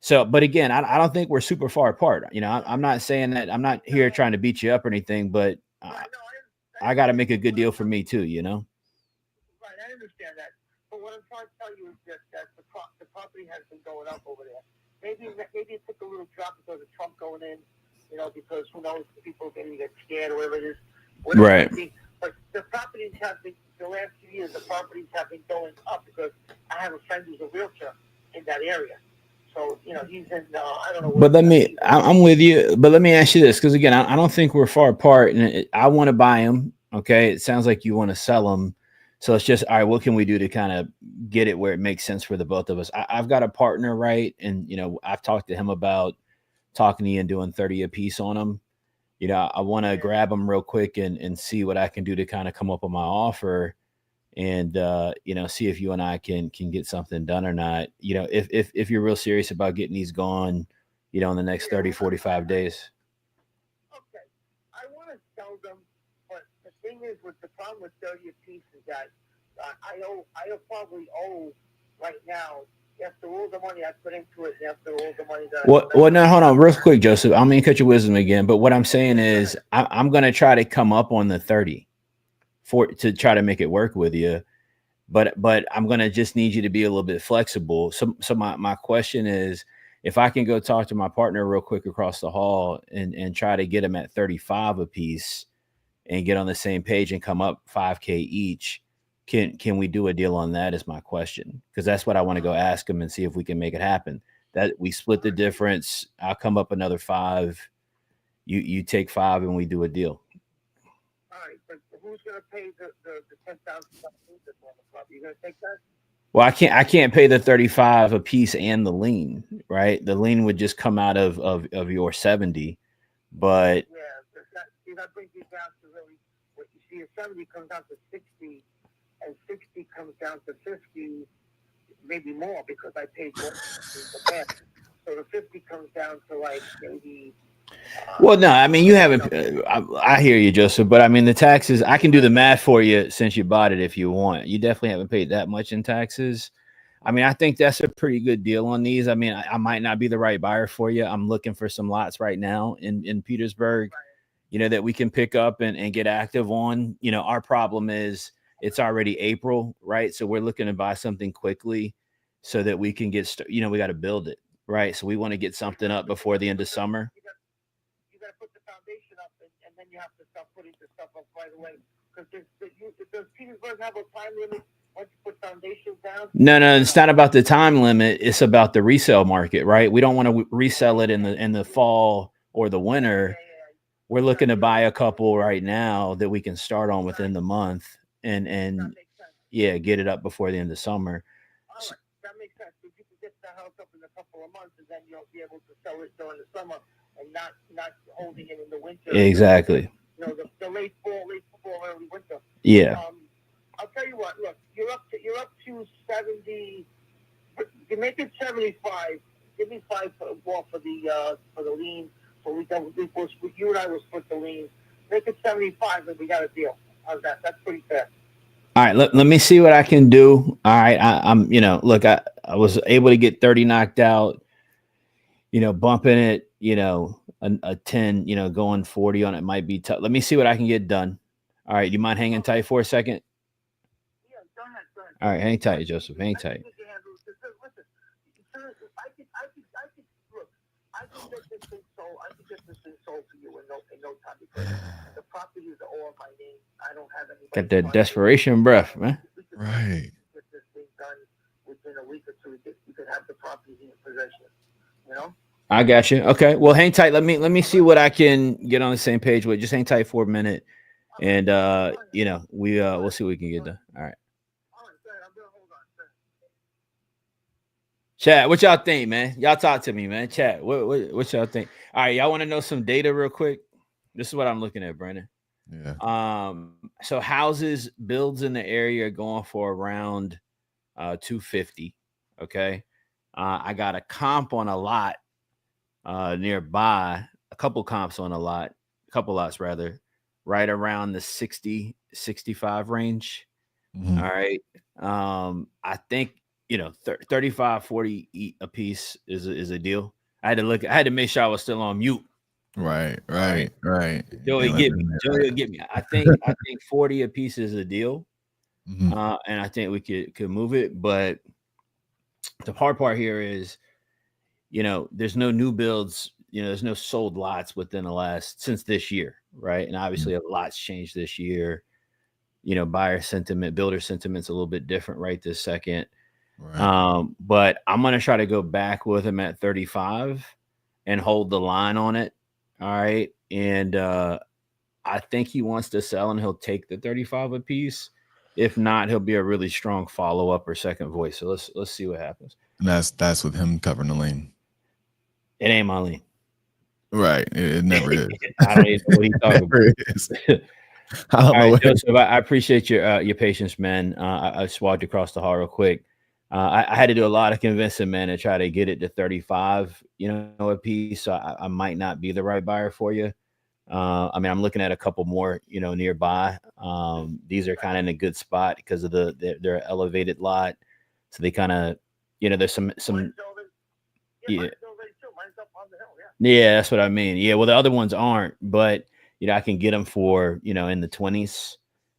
So, but again, I don't think we're super far apart. You know, I'm not saying that. I'm not here trying to beat you up or anything, but I got to make a good deal for me too, you know? Right, I understand that. But what I'm trying to tell you is that the property has been going up over there. Maybe it took a little drop because of Trump going in, you know, because who knows, people are going to get scared or whatever it is. Right. But the properties have been, the last few years, the properties have been going up because I have a friend who's a realtor in that area. So, you know, he's in, I don't know. But I'm with you. But let me ask you this, because again, I don't think we're far apart. And I want to buy them. Okay. It sounds like you want to sell them. So it's just, all right, what can we do to kind of get it where it makes sense for the both of us? I've got a partner, right? And, you know, I've talked to him about talking to you and doing 30 a piece on them. You know, I want to grab them real quick and see what I can do to kind of come up with my offer and, you know, see if you and I can get something done or not. You know, if you're real serious about getting these gone, you know, in the next 30, 45 days. Okay. I want to sell them, but the thing is, with the problem with 30 a piece is that I probably owe right now, after all the money I put into it, after all the money that well, no, hold on real quick, Joseph. I'm going to cut your wisdom again. But what I'm saying is I'm going to try to come up on the 30 to try to make it work with you. But I'm going to just need you to be a little bit flexible. So my question is, if I can go talk to my partner real quick across the hall and try to get them at 35 a piece and get on the same page and come up 5K each, can we do a deal on that is my question. Because that's what I want to go ask them and see if we can make it happen. That we split the difference. I'll come up another 5. You take 5 and we do a deal. All right, but who's going to pay the $10,000 on the property? You going to take that? Well, I can't pay the 35 a piece and the lien, right? The lien would just come out of your 70, but yeah, that brings you down to really what you see. A 70 comes down to 60, and 60 comes down to 50, maybe more because I paid more in the past. So the 50 comes down to like maybe. Well, no, I mean, you haven't. I hear you, Joseph, but I mean, the taxes. I can do the math for you since you bought it if you want. You definitely haven't paid that much in taxes. I mean, I think that's a pretty good deal on these. I mean, I might not be the right buyer for you. I'm looking for some lots right now in Petersburg, you know, that we can pick up and get active on. You know, our problem is it's already April, right? So we're looking to buy something quickly so that we can get, you know, we got to build it, right? So we want to get something up before the end of summer. You got to put the foundation up, and then you have to start putting the stuff up right away. Because does Petersburg have a time limit once you put foundations down? No, it's not about the time limit. It's about the resale market, right? We don't want to resell it in the fall or the winter. We're looking to buy a couple right now that we can start on within the month and yeah, get it up before the end of summer. All right, that makes sense. If you can get the house up in a couple of months, and then you'll be able to sell it during the summer and not holding it in the winter. Exactly. You know, the late fall, early winter. Yeah. I'll tell you what. Look, you're up to 70. You make it 75. Give me 5 more for the lien. So you and I will split the lien. Make it 75, and we got a deal. How's that? That's pretty fair. All right, let me see what I can do. All right, I'm you know, look, I was able to get 30 knocked out. bumping it, a 10, going 40 on it might be tough. Let me see what I can get done. All right. You mind hanging tight for a second? Yeah, go ahead, go ahead. All right. Hang tight, Joseph. Hang tight. Listen, I can get this thing sold. I can get this thing sold for you in no time because the properties are all in my name. I don't have any. Got that desperation breath, man. Right. Get this thing done within a week or two. You could have the properties in your possession. I got you. Okay. Well, hang tight. Let me see what I can get on the same page with. Just hang tight for a minute, and we'll see what we can get done. All right. Chat, what y'all think, man? Y'all talk to me, man. Chat, what y'all think? All right, y'all want to know some data real quick? This is what I'm looking at, Brandon. Yeah. So houses builds in the area are going for around 250. Okay. I got a comp on a lot nearby, a couple comps on a couple lots rather, right around the 60, 65 range. Mhm. All right. I think 35, 40 a piece is a deal. I had to make sure I was still on mute. Right. Joey get me. I think 40 a piece is a deal. Mhm. And I think we could move it. But the hard part here is, there's no new builds, there's no sold lots since this year, right? And obviously a lot's changed this year. Buyer sentiment, builder sentiment's a little bit different right this second. Right. But I'm gonna try to go back with him at 35 and hold the line on it. All right. And I think he wants to sell and he'll take the 35 a piece. If not, he'll be a really strong follow-up or second voice. So let's see what happens. And that's with him covering the lane. It ain't my lane. Right. It never is. I don't even know what he's talking about. I don't know. Right, Joseph, I appreciate your patience, man. I swagged across the hall real quick. I had to do a lot of convincing, man, to try to get it to 35, a piece. So I might not be the right buyer for you. I'm looking at a couple more, nearby. These are kind of in a good spot because of their elevated lot. So they kind of, there's some. Yeah. Yeah, that's what I mean. Yeah, well, the other ones aren't, but I can get them for in the 20s.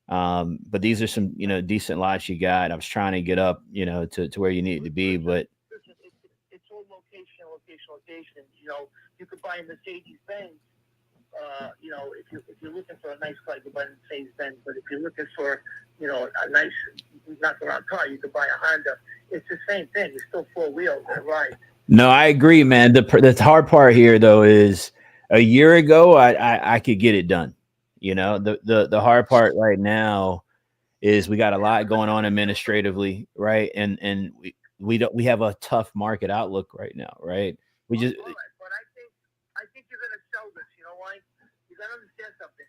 But these are some decent lots you got. I was trying to get up to where you need to be, but it's all location. You could buy a Mercedes Benz. If you're looking for a nice car, you could buy a Mercedes Benz. But if you're looking for a nice knock around car, you could buy a Honda. It's the same thing. It's still four wheels. Right. No, I agree, man. The hard part here though is a year ago I could get it done. The hard part right now is we got a lot going on administratively, right? And we have a tough market outlook right now, right? We just. All right, but I think you're gonna sell this. You know why? You gotta understand something.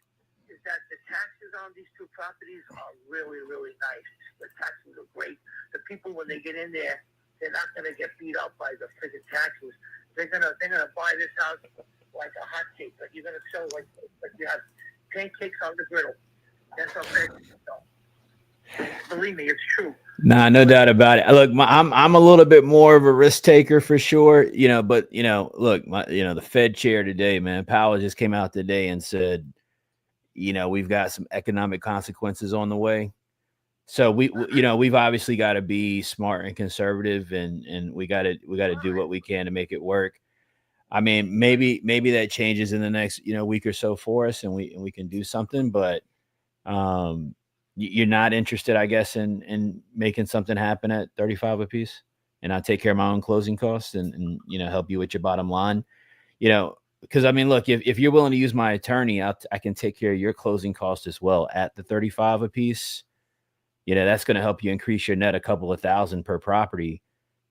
Is that the taxes on these two properties are really, really nice. The taxes are great. The people when they get in there, they're not gonna get beat up by the friggin' taxes. They're gonna buy this house like a hot cake. Like you're gonna sell like you have pancakes on the griddle. That's how fast you sell. Believe me, it's true. Nah, no doubt about it. Look, I'm a little bit more of a risk taker for sure, but look, the Fed chair today, man, Powell just came out today and said, we've got some economic consequences on the way. So we've obviously got to be smart and conservative, and we got to do what we can to make it work. I mean, maybe that changes in the next week or so for us, and we can do something. But you're not interested, I guess, in making something happen at 35 a piece, and I'll take care of my own closing costs and help you with your bottom line. Because look, if you're willing to use my attorney, I can take care of your closing costs as well at the 35 a piece. That's going to help you increase your net a couple of thousand per property.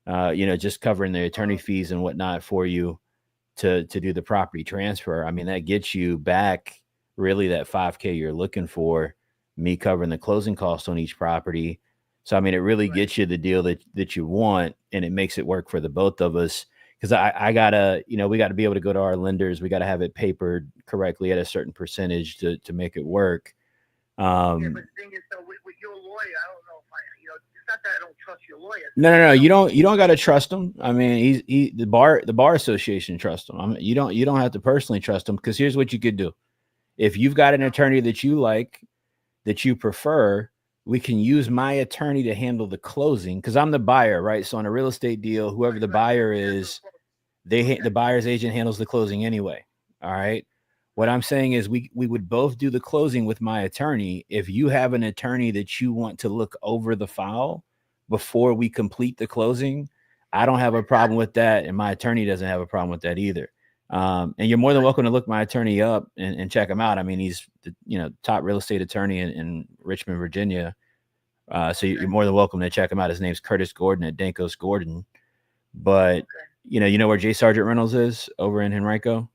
Just covering the attorney fees and whatnot for you to do the property transfer. That gets you back really that $5,000 you're looking for, me covering the closing costs on each property. So, it really gets you the deal that you want, and it makes it work for the both of us. Because I gotta, we got to be able to go to our lenders. We got to have it papered correctly at a certain percentage to make it work. Yeah, but the thing is, though, with your lawyer, I don't know if it's not that I don't trust your lawyer. No. You don't got to trust him. I mean, the bar association trusts him. You don't have to personally trust him, because here's what you could do. If you've got an attorney that you like, that you prefer, we can use my attorney to handle the closing, because I'm the buyer, right? So on a real estate deal, whoever the buyer is, the buyer's agent handles the closing anyway. All right. What I'm saying is we would both do the closing with my attorney. If you have an attorney that you want to look over the file before we complete the closing, I don't have a problem with that, and my attorney doesn't have a problem with that either. And you're more than welcome to look my attorney up and check him out. I mean, he's the top real estate attorney in Richmond, Virginia. So you're more than welcome to check him out. His name's Curtis Gordon at Dankos Gordon. But you know where J. Sargent Reynolds is, over in Henrico?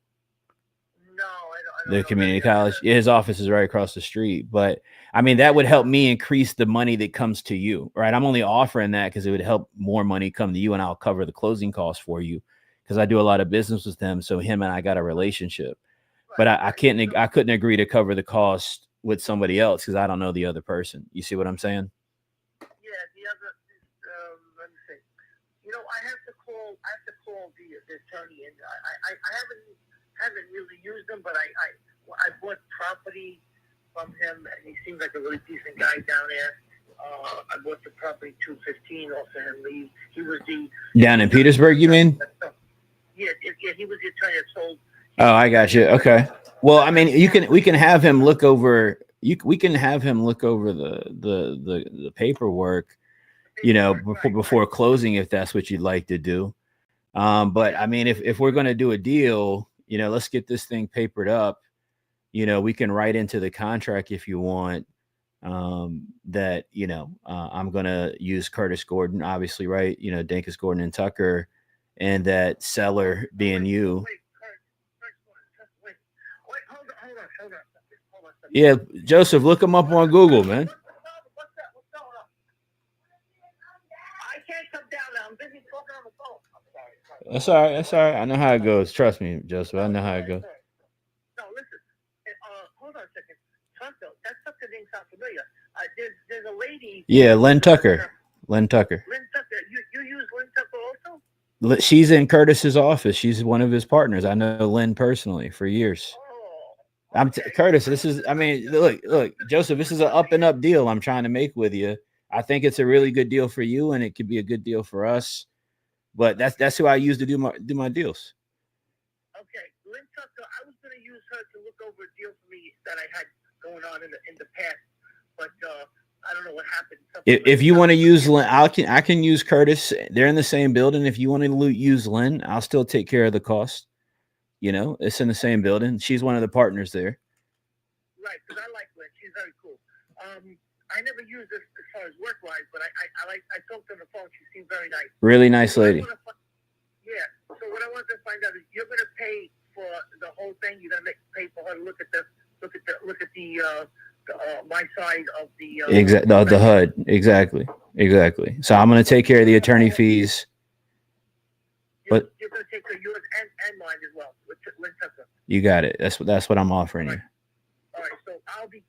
No, I don't The know community that. college. Yeah, his office is right across the street. But I mean, that would help me increase the money that comes to you, right? I'm only offering that because it would help more money come to you, and I'll cover the closing costs for you, because I do a lot of business with him. So him and I got a relationship. But I couldn't agree to cover the cost with somebody else, because I don't know the other person. You see what I'm saying? Yeah, the other. Let me see. I have to call the attorney, and I haven't really used him, but I bought property from him, and he seems like a really decent guy down there. I bought the property 215 off of him. He was down in Petersburg, you mean? Yeah, he was the attorney that sold. Oh, I got you. Okay. Well, I mean, we can have him look over. We can have him look over the paperwork, before closing, if that's what you'd like to do. But I mean, if we're going to do a deal, let's get this thing papered up. We can write into the contract, if you want, that, I'm going to use Curtis Gordon, obviously, right? Dankos Gordon and Tucker, and that seller being you. Hold on. Yeah, Joseph, look him up on Google, man. What's going on? I can't come down now. I'm busy talking on the phone. I'm sorry. That's all right. I know how it goes. Trust me, Joseph. I know how it goes. No, listen. Hold on a second. Tucker, that Tucker name sounds familiar. There's a lady. Yeah, Lynn Tucker. Lynn Tucker. You use Lynn Tucker also? She's in Curtis's office. She's one of his partners. I know Lynn personally for years. Curtis, look, Joseph, this is an up and up deal I'm trying to make with you. I think it's a really good deal for you, and it could be a good deal for us. But that's who I use to do my deals. Okay, Lynn Tucker, I was going to use her to look over a deal for me that I had going on in the past, but I don't know what happened. If you want to use Lynn, I can use Curtis. They're in the same building. If you want to use Lynn, I'll still take care of the cost. It's in the same building. She's one of the partners there. Right, because I like Lynn. She's very cool. I never used this as far as work-wise, but I talked on the phone. She seemed very nice. Really nice lady. Yeah. So what I wanted to find out is, you're going to pay for the whole thing. You're going to pay for her to look at the my side of the the HUD. Exactly. So I'm going to take care of the attorney fees. You're going to take care of yours and mine as well with Lynn Tucker. You got it. That's what I'm offering you. All right. So I'll be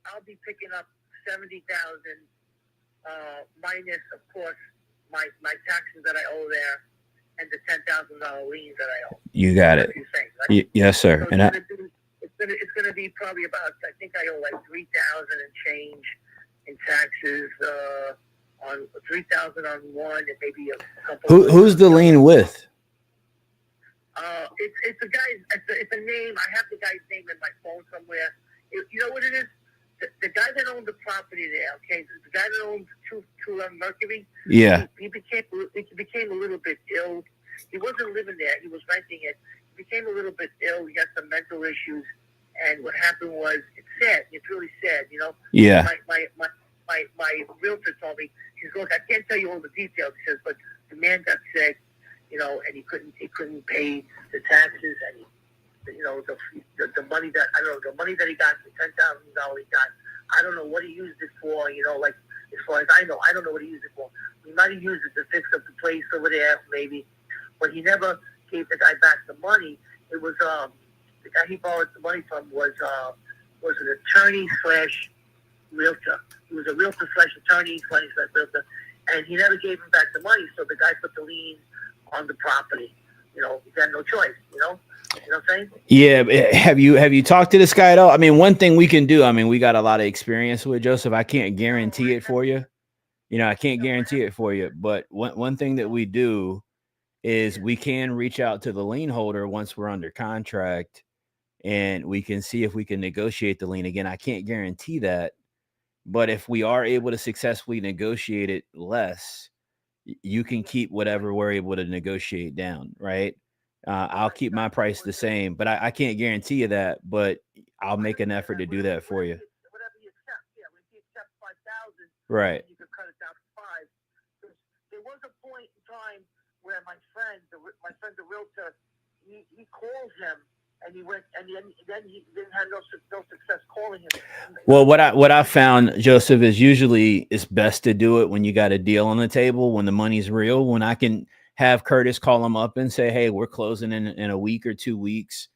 picking up $70,000 minus, of course, my taxes that I owe there, and the $10,000 liens that I owe. You got it. Saying, right? Yes, sir. So it's going to be probably about, I think I owe like $3,000 and change in taxes, on $3,000 on one, and maybe a couple. Who's the lien with? It's a guy. It's a name. I have the guy's name in my phone somewhere. You know what it is? The guy that owned the property there. Okay, the guy that owned 211 Mercury. Yeah. He became a little bit ill. He wasn't living there. He was renting it. He became a little bit ill. He had some mental issues, and what happened was, it's sad. It's really sad. Yeah. My realtor told me, he says, look, I can't tell you all the details. He says, but the man got sick, and he couldn't pay the taxes, and the money that the money that he got, the $10,000 he got, I don't know what he used it for. Like, as far as I know what he used it for. He might have used it to fix up the place over there, maybe, but he never gave the guy back the money. It was the guy he borrowed the money from was an attorney / realtor. He was a realtor / attorney / realtor, and he never gave him back the money. So the guy put the lien on the property. You know, he had no choice. You know what I'm saying? Yeah. Have you talked to this guy at all? I mean, one thing we can do. I mean, we got a lot of experience with Joseph. I can't guarantee it for you. You know, I can't guarantee it for you. But one thing that we do is we can reach out to the lien holder once we're under contract, and we can see if we can negotiate the lien. Again, I can't guarantee that, but if we are able to successfully negotiate it less, you can keep whatever we're able to negotiate down, right? I'll keep my price the same, but I can't guarantee you that, but I'll make an effort to do that for you. Whatever you accept, yeah. If you accept 5,000, Right. you can cut it down to 5. There was a point in time where my friend, the realtor, he called him, and he went, and then he didn't have no success calling him. Well, what I found, Joseph, is usually it's best to do it when you got a deal on the table, when the money's real. When I can have Curtis call him up and say, "Hey, we're closing in a week or 2 weeks.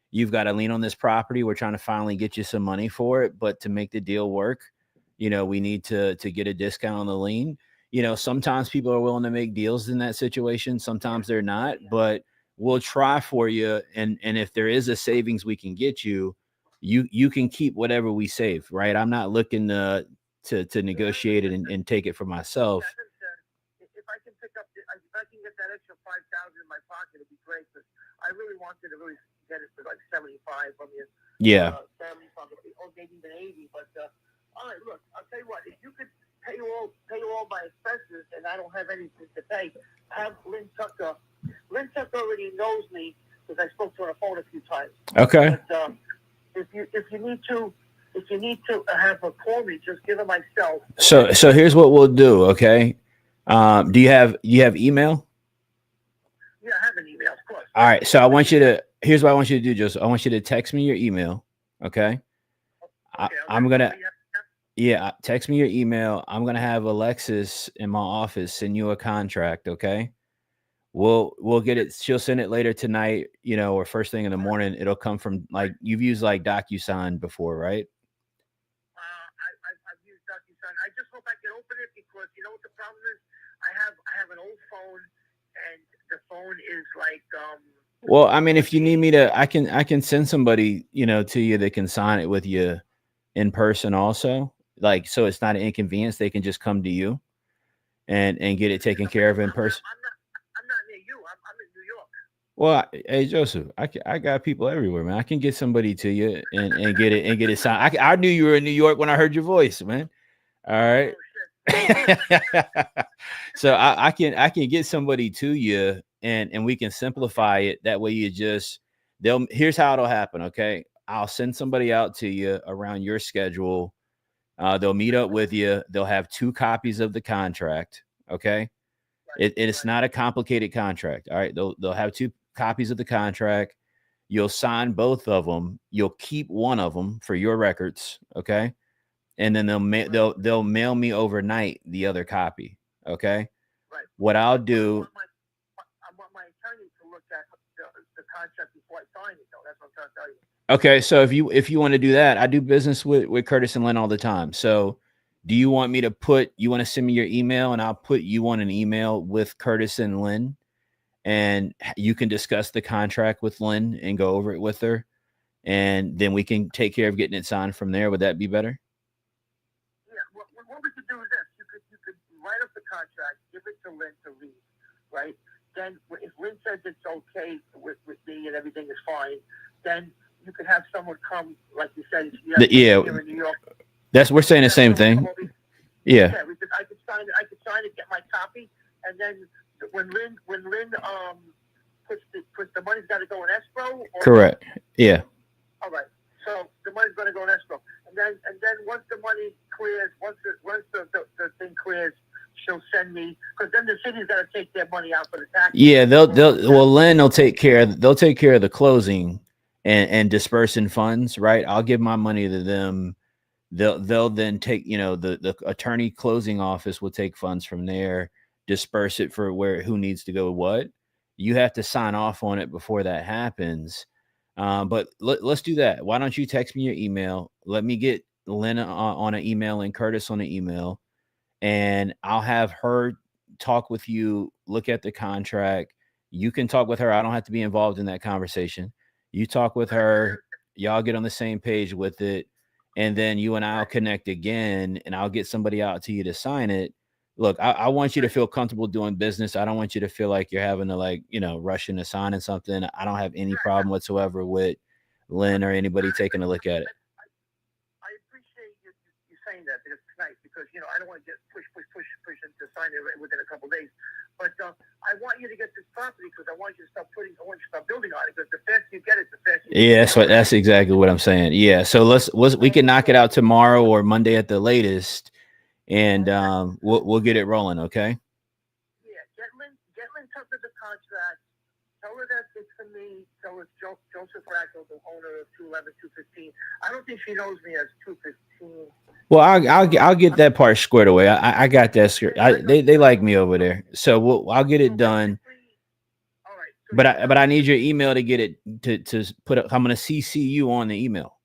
You've got a lien on this property. We're trying to finally get you some money for it, but to make the deal work, you know, we need to get a discount on the lien." You know, sometimes people are willing to make deals in that situation. Sometimes they're not, but we'll try for you. And if there is a savings we can get you, you can keep whatever we save, right? I'm not looking to negotiate it and take it for myself. If I can pick up, if I can get that extra 5,000 in my pocket, it'd be great. Because I really wanted to really get it for like 75 from you. Yeah. 75, or maybe even 80. But all right, look, I'll tell you what. If you could pay all my expenses, and I don't have anything to pay, have Lynn Tucker. Lynn Tucker already knows me because I spoke to her on the phone a few times. Okay. But, if you need to have her call me, just give her my cell. So here's what we'll do. Okay. Do you have email? Yeah, I have an email, of course. All right. So here's what I want you to do, Joseph. I want you to text me your email. Okay. I'm gonna text me your email. I'm gonna have Alexis in my office send you a contract. Okay. We'll get it. She'll send it later tonight, you know, or first thing in the morning. It'll come from, like, you've used like DocuSign before, right? I've used DocuSign. I just hope I can open it because you know what the problem is. I have an old phone, and the phone is like. Well, I mean, if you need me to, I can send somebody, you know, to you that can sign it with you in person also. Like, so it's not an inconvenience. They can just come to you and get it taken care of in person. I'm not near you. I'm in New York. Well, hey Joseph, I got people everywhere, man. I can get somebody to you and get it signed. I knew you were in New York when I heard your voice, man. All right. So I can get somebody to you and we can simplify it. That way here's how it'll happen. Okay. I'll send somebody out to you around your schedule. They'll meet up with you. They'll have 2 copies of the contract. Okay. It's not a complicated contract. All right. They'll have 2 copies of the contract. You'll sign both of them. You'll keep one of them for your records. Okay. And then they'll mail me overnight the other copy. Okay. Right. What I'll do. I want my attorney to look at the contract before I sign it, though. That's what I'm trying to tell you. Okay. So if you want to do that, I do business with Curtis and Lynn all the time. So do you want me to you want to send me your email and I'll put you on an email with Curtis and Lynn, and you can discuss the contract with Lynn and go over it with her, and then we can take care of getting it signed from there. Would that be better? Yeah. What we could do is this: you could write up the contract, give it to Lynn to read, right? Then if Lynn says it's okay with me and everything is fine, then you could have someone come, like you said, here in New York. We're saying the same thing. Yeah. I could sign it, get my copy, and then when Lynn puts the money's got to go in escrow. Correct. Yeah. All right. So the money's going to go in escrow, and then once the money clears, once the thing clears, she'll send me, because then the city's got to take their money out for the tax. Yeah, Lynn will take care of the closing and dispersing funds, right? I'll give my money to them. They'll then take, you know, the attorney closing office will take funds from there, disperse it for who needs to go what. You have to sign off on it before that happens. But let's do that. Why don't you text me your email? Let me get Lynn on an email and Curtis on an email, and I'll have her talk with you, look at the contract. You can talk with her. I don't have to be involved in that conversation. You talk with her, y'all get on the same page with it, and then you and I'll connect again, and I'll get somebody out to you to sign it. Look, I want you to feel comfortable doing business. I don't want you to feel like you're having to, like, rush into signing something. I don't have any problem whatsoever with Lynn or anybody taking a look at it. I appreciate you saying that tonight because I don't want to get push into sign it within a couple of days. But I want you to get this property because I want you to start building on it because the faster you get it, the faster. Yeah, that's exactly what I'm saying. Yeah, so we can knock it out tomorrow or Monday at the latest, and we'll get it rolling. Okay. Yeah, get Lynn in touch with the contract. Tell her that it's for me. Tell her Joseph Racco, the owner of 211, 215. I don't think she knows me as 215. Well, I'll get that part squared away. I got that squared. They like me over there, so I'll get it done. All right. But I need your email to get it to put up. I'm gonna CC you on the email.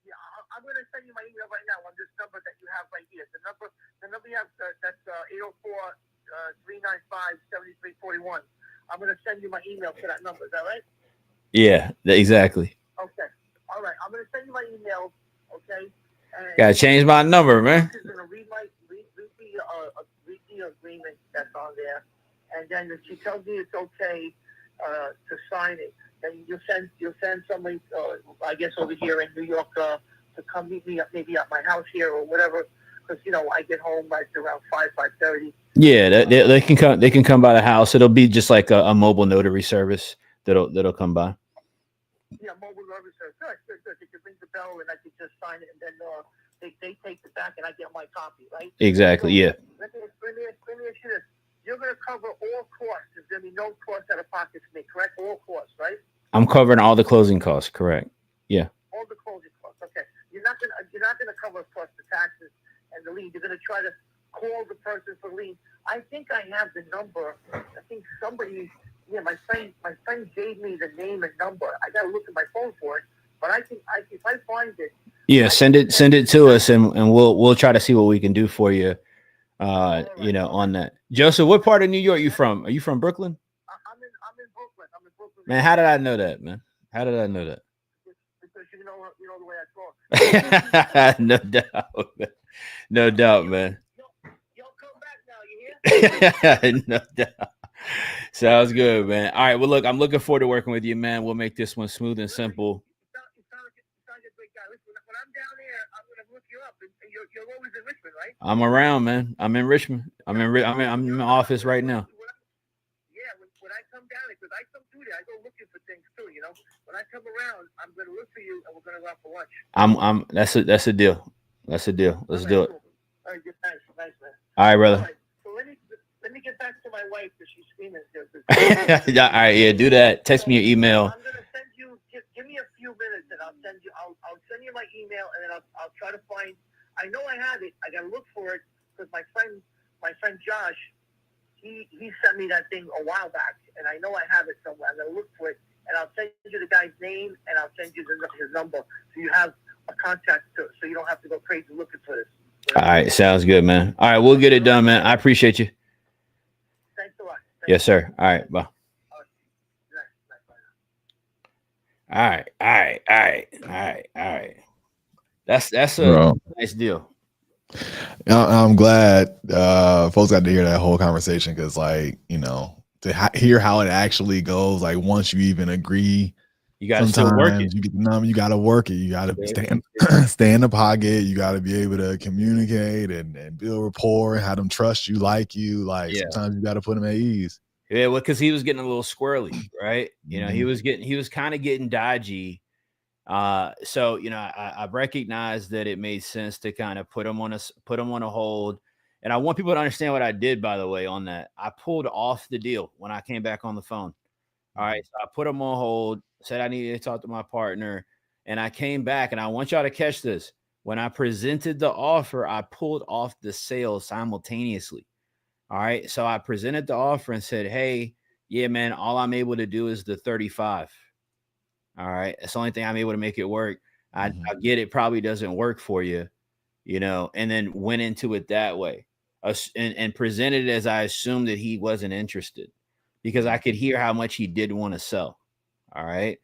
Yeah, I'm gonna send you my email right now on this number that you have right here. The number you have that's 804-395-7341. I'm going to send you my email to that number. Is that right? Yeah, exactly. Okay. All right. I'm going to send you my email. Okay. Gotta change my number, man. She's going to read the agreement that's on there, and then if she tells me it's okay to sign it, then you'll send somebody, I guess over here in New York, to come meet me up, maybe at my house here or whatever. Because I get home like around 5:30. Yeah, they can come. They can come by the house. It'll be just like a mobile notary service that'll come by. Yeah, mobile notary service. Good. They can ring the bell and I can just sign it, and then they take it back and I get my copy, right? Exactly. So, yeah. Let me ask you this: you're going to cover all costs. There's going to be no cost out of pocket for me, correct? All costs, right? I'm covering all the closing costs. Correct. Yeah. All the closing costs. Okay. You're not gonna cover, of course, the taxes and the lien. You're going to try to call the person for lien. I think I have the number. I think somebody, my friend gave me the name and number. I got to look at my phone for it, but if I find it. Yeah, send it to us, and we'll try to see what we can do for you. On that. Joseph, what part of New York are you from? Are you from Brooklyn? I'm in Brooklyn. Man, how did I know that, man? How did I know that? Because you know the way I talk. No doubt. No doubt, man. Yo, come back now, you hear? No doubt. Sounds good, man. All right. Well, look, I'm looking forward to working with you, man. We'll make this one smooth and simple. You sound like a great guy. Listen, when I'm down there, I'm going to look you up. And you're always in Richmond, right? I'm around, man. I'm in Richmond. I'm in the office right now. Yeah, when I come down there, because I come through there, I go looking for things too. When I come around, I'm going to look for you, and we're going to go out for lunch. That's a deal. That's a deal. Let's do it. All right, nice, man. All right, brother. All right, so let me get back to my wife because she's screaming. All right, yeah, do that. Text me your email. I'm gonna send you. Give me a few minutes, and I'll send you. I'll send you my email, and then I'll try to find. I know I have it. I gotta look for it because my friend Josh, he sent me that thing a while back, and I know I have it somewhere. I'm gonna look for it, and I'll send you the guy's name, and I'll send you his number, so you have a contact, so you don't have to go crazy looking for this. All right, sounds good, man. All right, we'll get it done, man. I appreciate you. Thanks a lot. Yes, sir. All right, bye. All right. That's a nice deal. I'm glad folks got to hear that whole conversation because, to hear how it actually goes, once you even agree, you got to still work it. You got to work it. You got to stay in the pocket. You got to be able to communicate and build rapport and have them trust you, like you. Sometimes you got to put them at ease. Yeah, well, because he was getting a little squirrely, right? He was kind of getting dodgy. So I recognized that it made sense to kind of put him on a hold. And I want people to understand what I did, by the way, on that. I pulled off the deal when I came back on the phone. All right. So I put him on hold, said I needed to talk to my partner, and I came back, and I want y'all to catch this. When I presented the offer, I pulled off the sale simultaneously. All right. So I presented the offer and said, hey, yeah, man, all I'm able to do is the 35. All right. That's the only thing I'm able to make it work. I get it probably doesn't work for you, and then went into it that way, and presented it as I assumed that he wasn't interested, because I could hear how much he did want to sell. All right.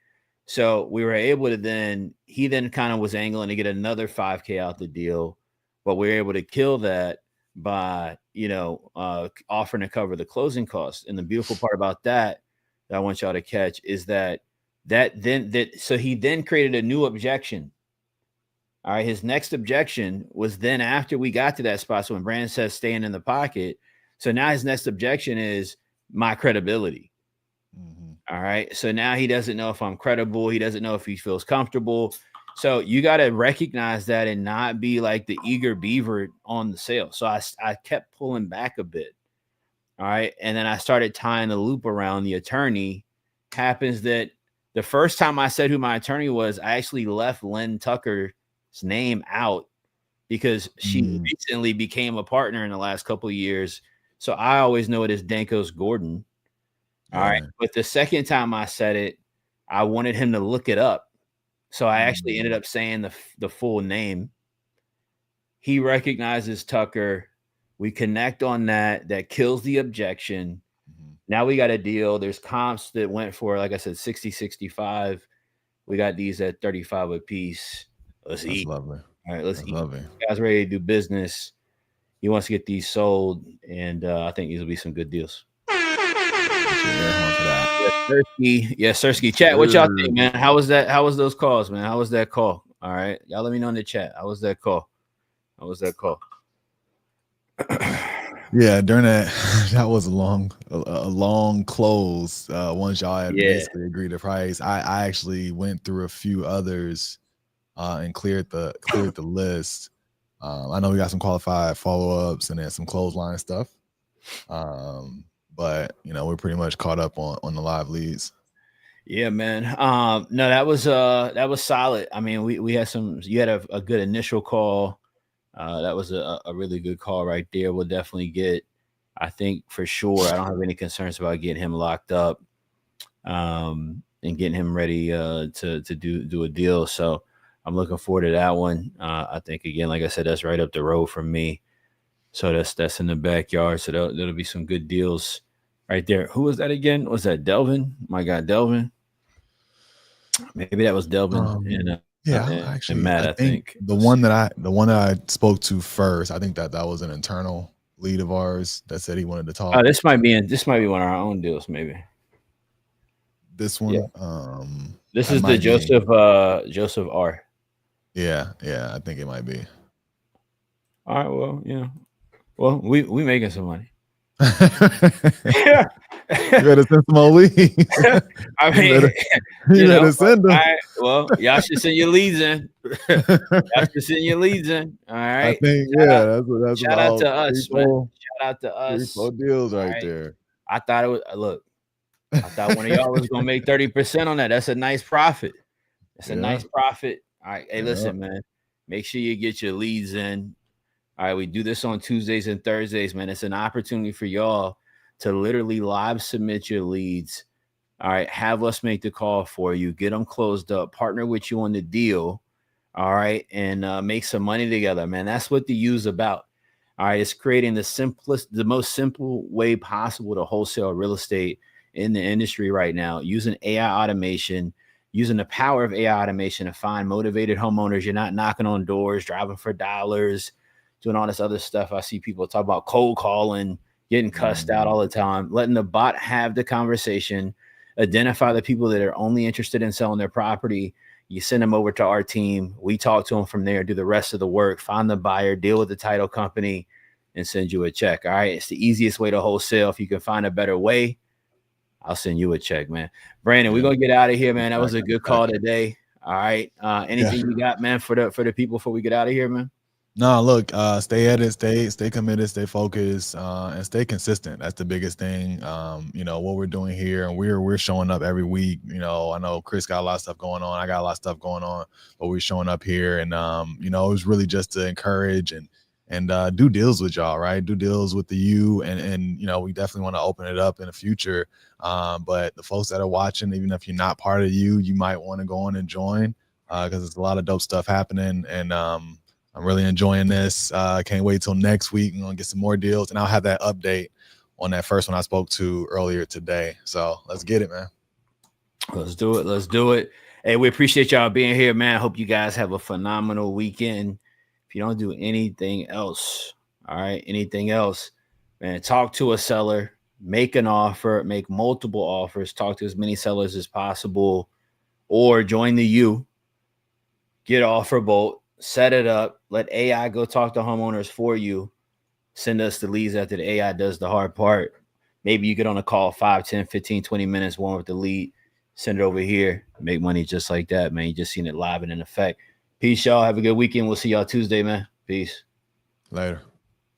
So we were able to he then kind of was angling to get another 5K out the deal, but we were able to kill that by, offering to cover the closing costs. And the beautiful part about that I want y'all to catch is so he then created a new objection. All right. His next objection was then after we got to that spot. So when Brandon says staying in the pocket, so now his next objection is my credibility. All right. So now he doesn't know if I'm credible. He doesn't know if he feels comfortable. So you got to recognize that and not be like the eager beaver on the sale. So I kept pulling back a bit. All right. And then I started tying the loop around the attorney. Happens that the first time I said who my attorney was, I actually left Lynn Tucker's name out because she recently became a partner in the last couple of years. So I always know it as Dankos Gordon. All right. But the second time I said it, I wanted him to look it up. So I actually ended up saying the full name. He recognizes Tucker. We connect on that. That kills the objection. Now we got a deal. There's comps that went for, like I said, 60, 65. We got these at 35 a piece. Let's eat. Lovely. All right, let's eat. Lovely. You guys ready to do business? He wants to get these sold, and I think these will be some good deals. Yes, Sersky. Chat, what y'all think, man? How was that? How was those calls, man? How was that call? All right, y'all let me know in the chat. How was that call? Yeah, during that was a long close. Once y'all had basically agreed to price, I actually went through a few others and cleared the list. I know we got some qualified follow-ups and then some clothesline stuff. But we're pretty much caught up on the live leads. Yeah, man. No, that was solid. I mean, we had you had a good initial call. That was a really good call right there. We'll definitely I think for sure, I don't have any concerns about getting him locked up and getting him ready to do a deal. So I'm looking forward to that one. I think, again, like I said, that's right up the road from me. So that's in the backyard. So there'll be some good deals right there. Who was that again? Was that Delvin? My God, Delvin. Maybe that was Delvin. Actually, Matt, I think the one that I spoke to first, I think that was an internal lead of ours that said he wanted to talk. Oh, this might be one of our own deals, maybe. This one, this is the Joseph R. Yeah, I think it might be. All right, well, we making some money. Yeah. You better send some more leads. I mean, you better send them. All right, well, y'all should send your leads in. All right. I think that's shout out to us, man. Shout out to us. 3-4 deals right there. I thought it was I thought one of y'all was gonna make 30% on that. That's a nice profit. Nice profit. All right. Hey, listen, man. Make sure you get your leads in. All right, we do this on Tuesdays and Thursdays, man. It's an opportunity for y'all to literally live submit your leads. All right, have us make the call for you, get them closed up, partner with you on the deal. All right, and make some money together, man. That's what the U's about. All right, it's creating the most simple way possible to wholesale real estate in the industry right now, using AI automation, using the power of AI automation to find motivated homeowners. You're not knocking on doors, driving for dollars, doing all this other stuff. I see people talk about cold calling, getting cussed out all the time, letting the bot have the conversation, identify the people that are only interested in selling their property. You send them over to our team. We talk to them from there, do the rest of the work, find the buyer, deal with the title company, and send you a check. All right. It's the easiest way to wholesale. If you can find a better way, I'll send you a check, man. Brandon, we're going to get out of here, man. That was a good call today. All right. Anything you got, man, for the people before we get out of here, man? No, look, stay at it, stay committed, stay focused, and stay consistent. That's the biggest thing. What we're doing here, and we're showing up every week. I know Chris got a lot of stuff going on. I got a lot of stuff going on, but we're showing up here, and it was really just to encourage and do deals with y'all, right? Do deals with you, and we definitely want to open it up in the future. But the folks that are watching, even if you're not part of you might want to go on and join because there's a lot of dope stuff happening, and I'm really enjoying this. Can't wait till next week. I'm gonna get some more deals, and I'll have that update on that first one I spoke to earlier today. So let's get it, man. Let's do it. Let's do it. Hey, we appreciate y'all being here, man. I hope you guys have a phenomenal weekend. If you don't do anything else, all right, anything else, man, talk to a seller, make an offer, make multiple offers, talk to as many sellers as possible, or join the U, get offer bolt, set it up, let AI go talk to homeowners for you, send us the leads after the AI does the hard part. Maybe you get on a call 5, 10, 15, 20 minutes, one with the lead, send it over here, make money just like that, man. You just seen it live and in effect. Peace, y'all. Have a good weekend. We'll see y'all Tuesday, man. Peace. Later.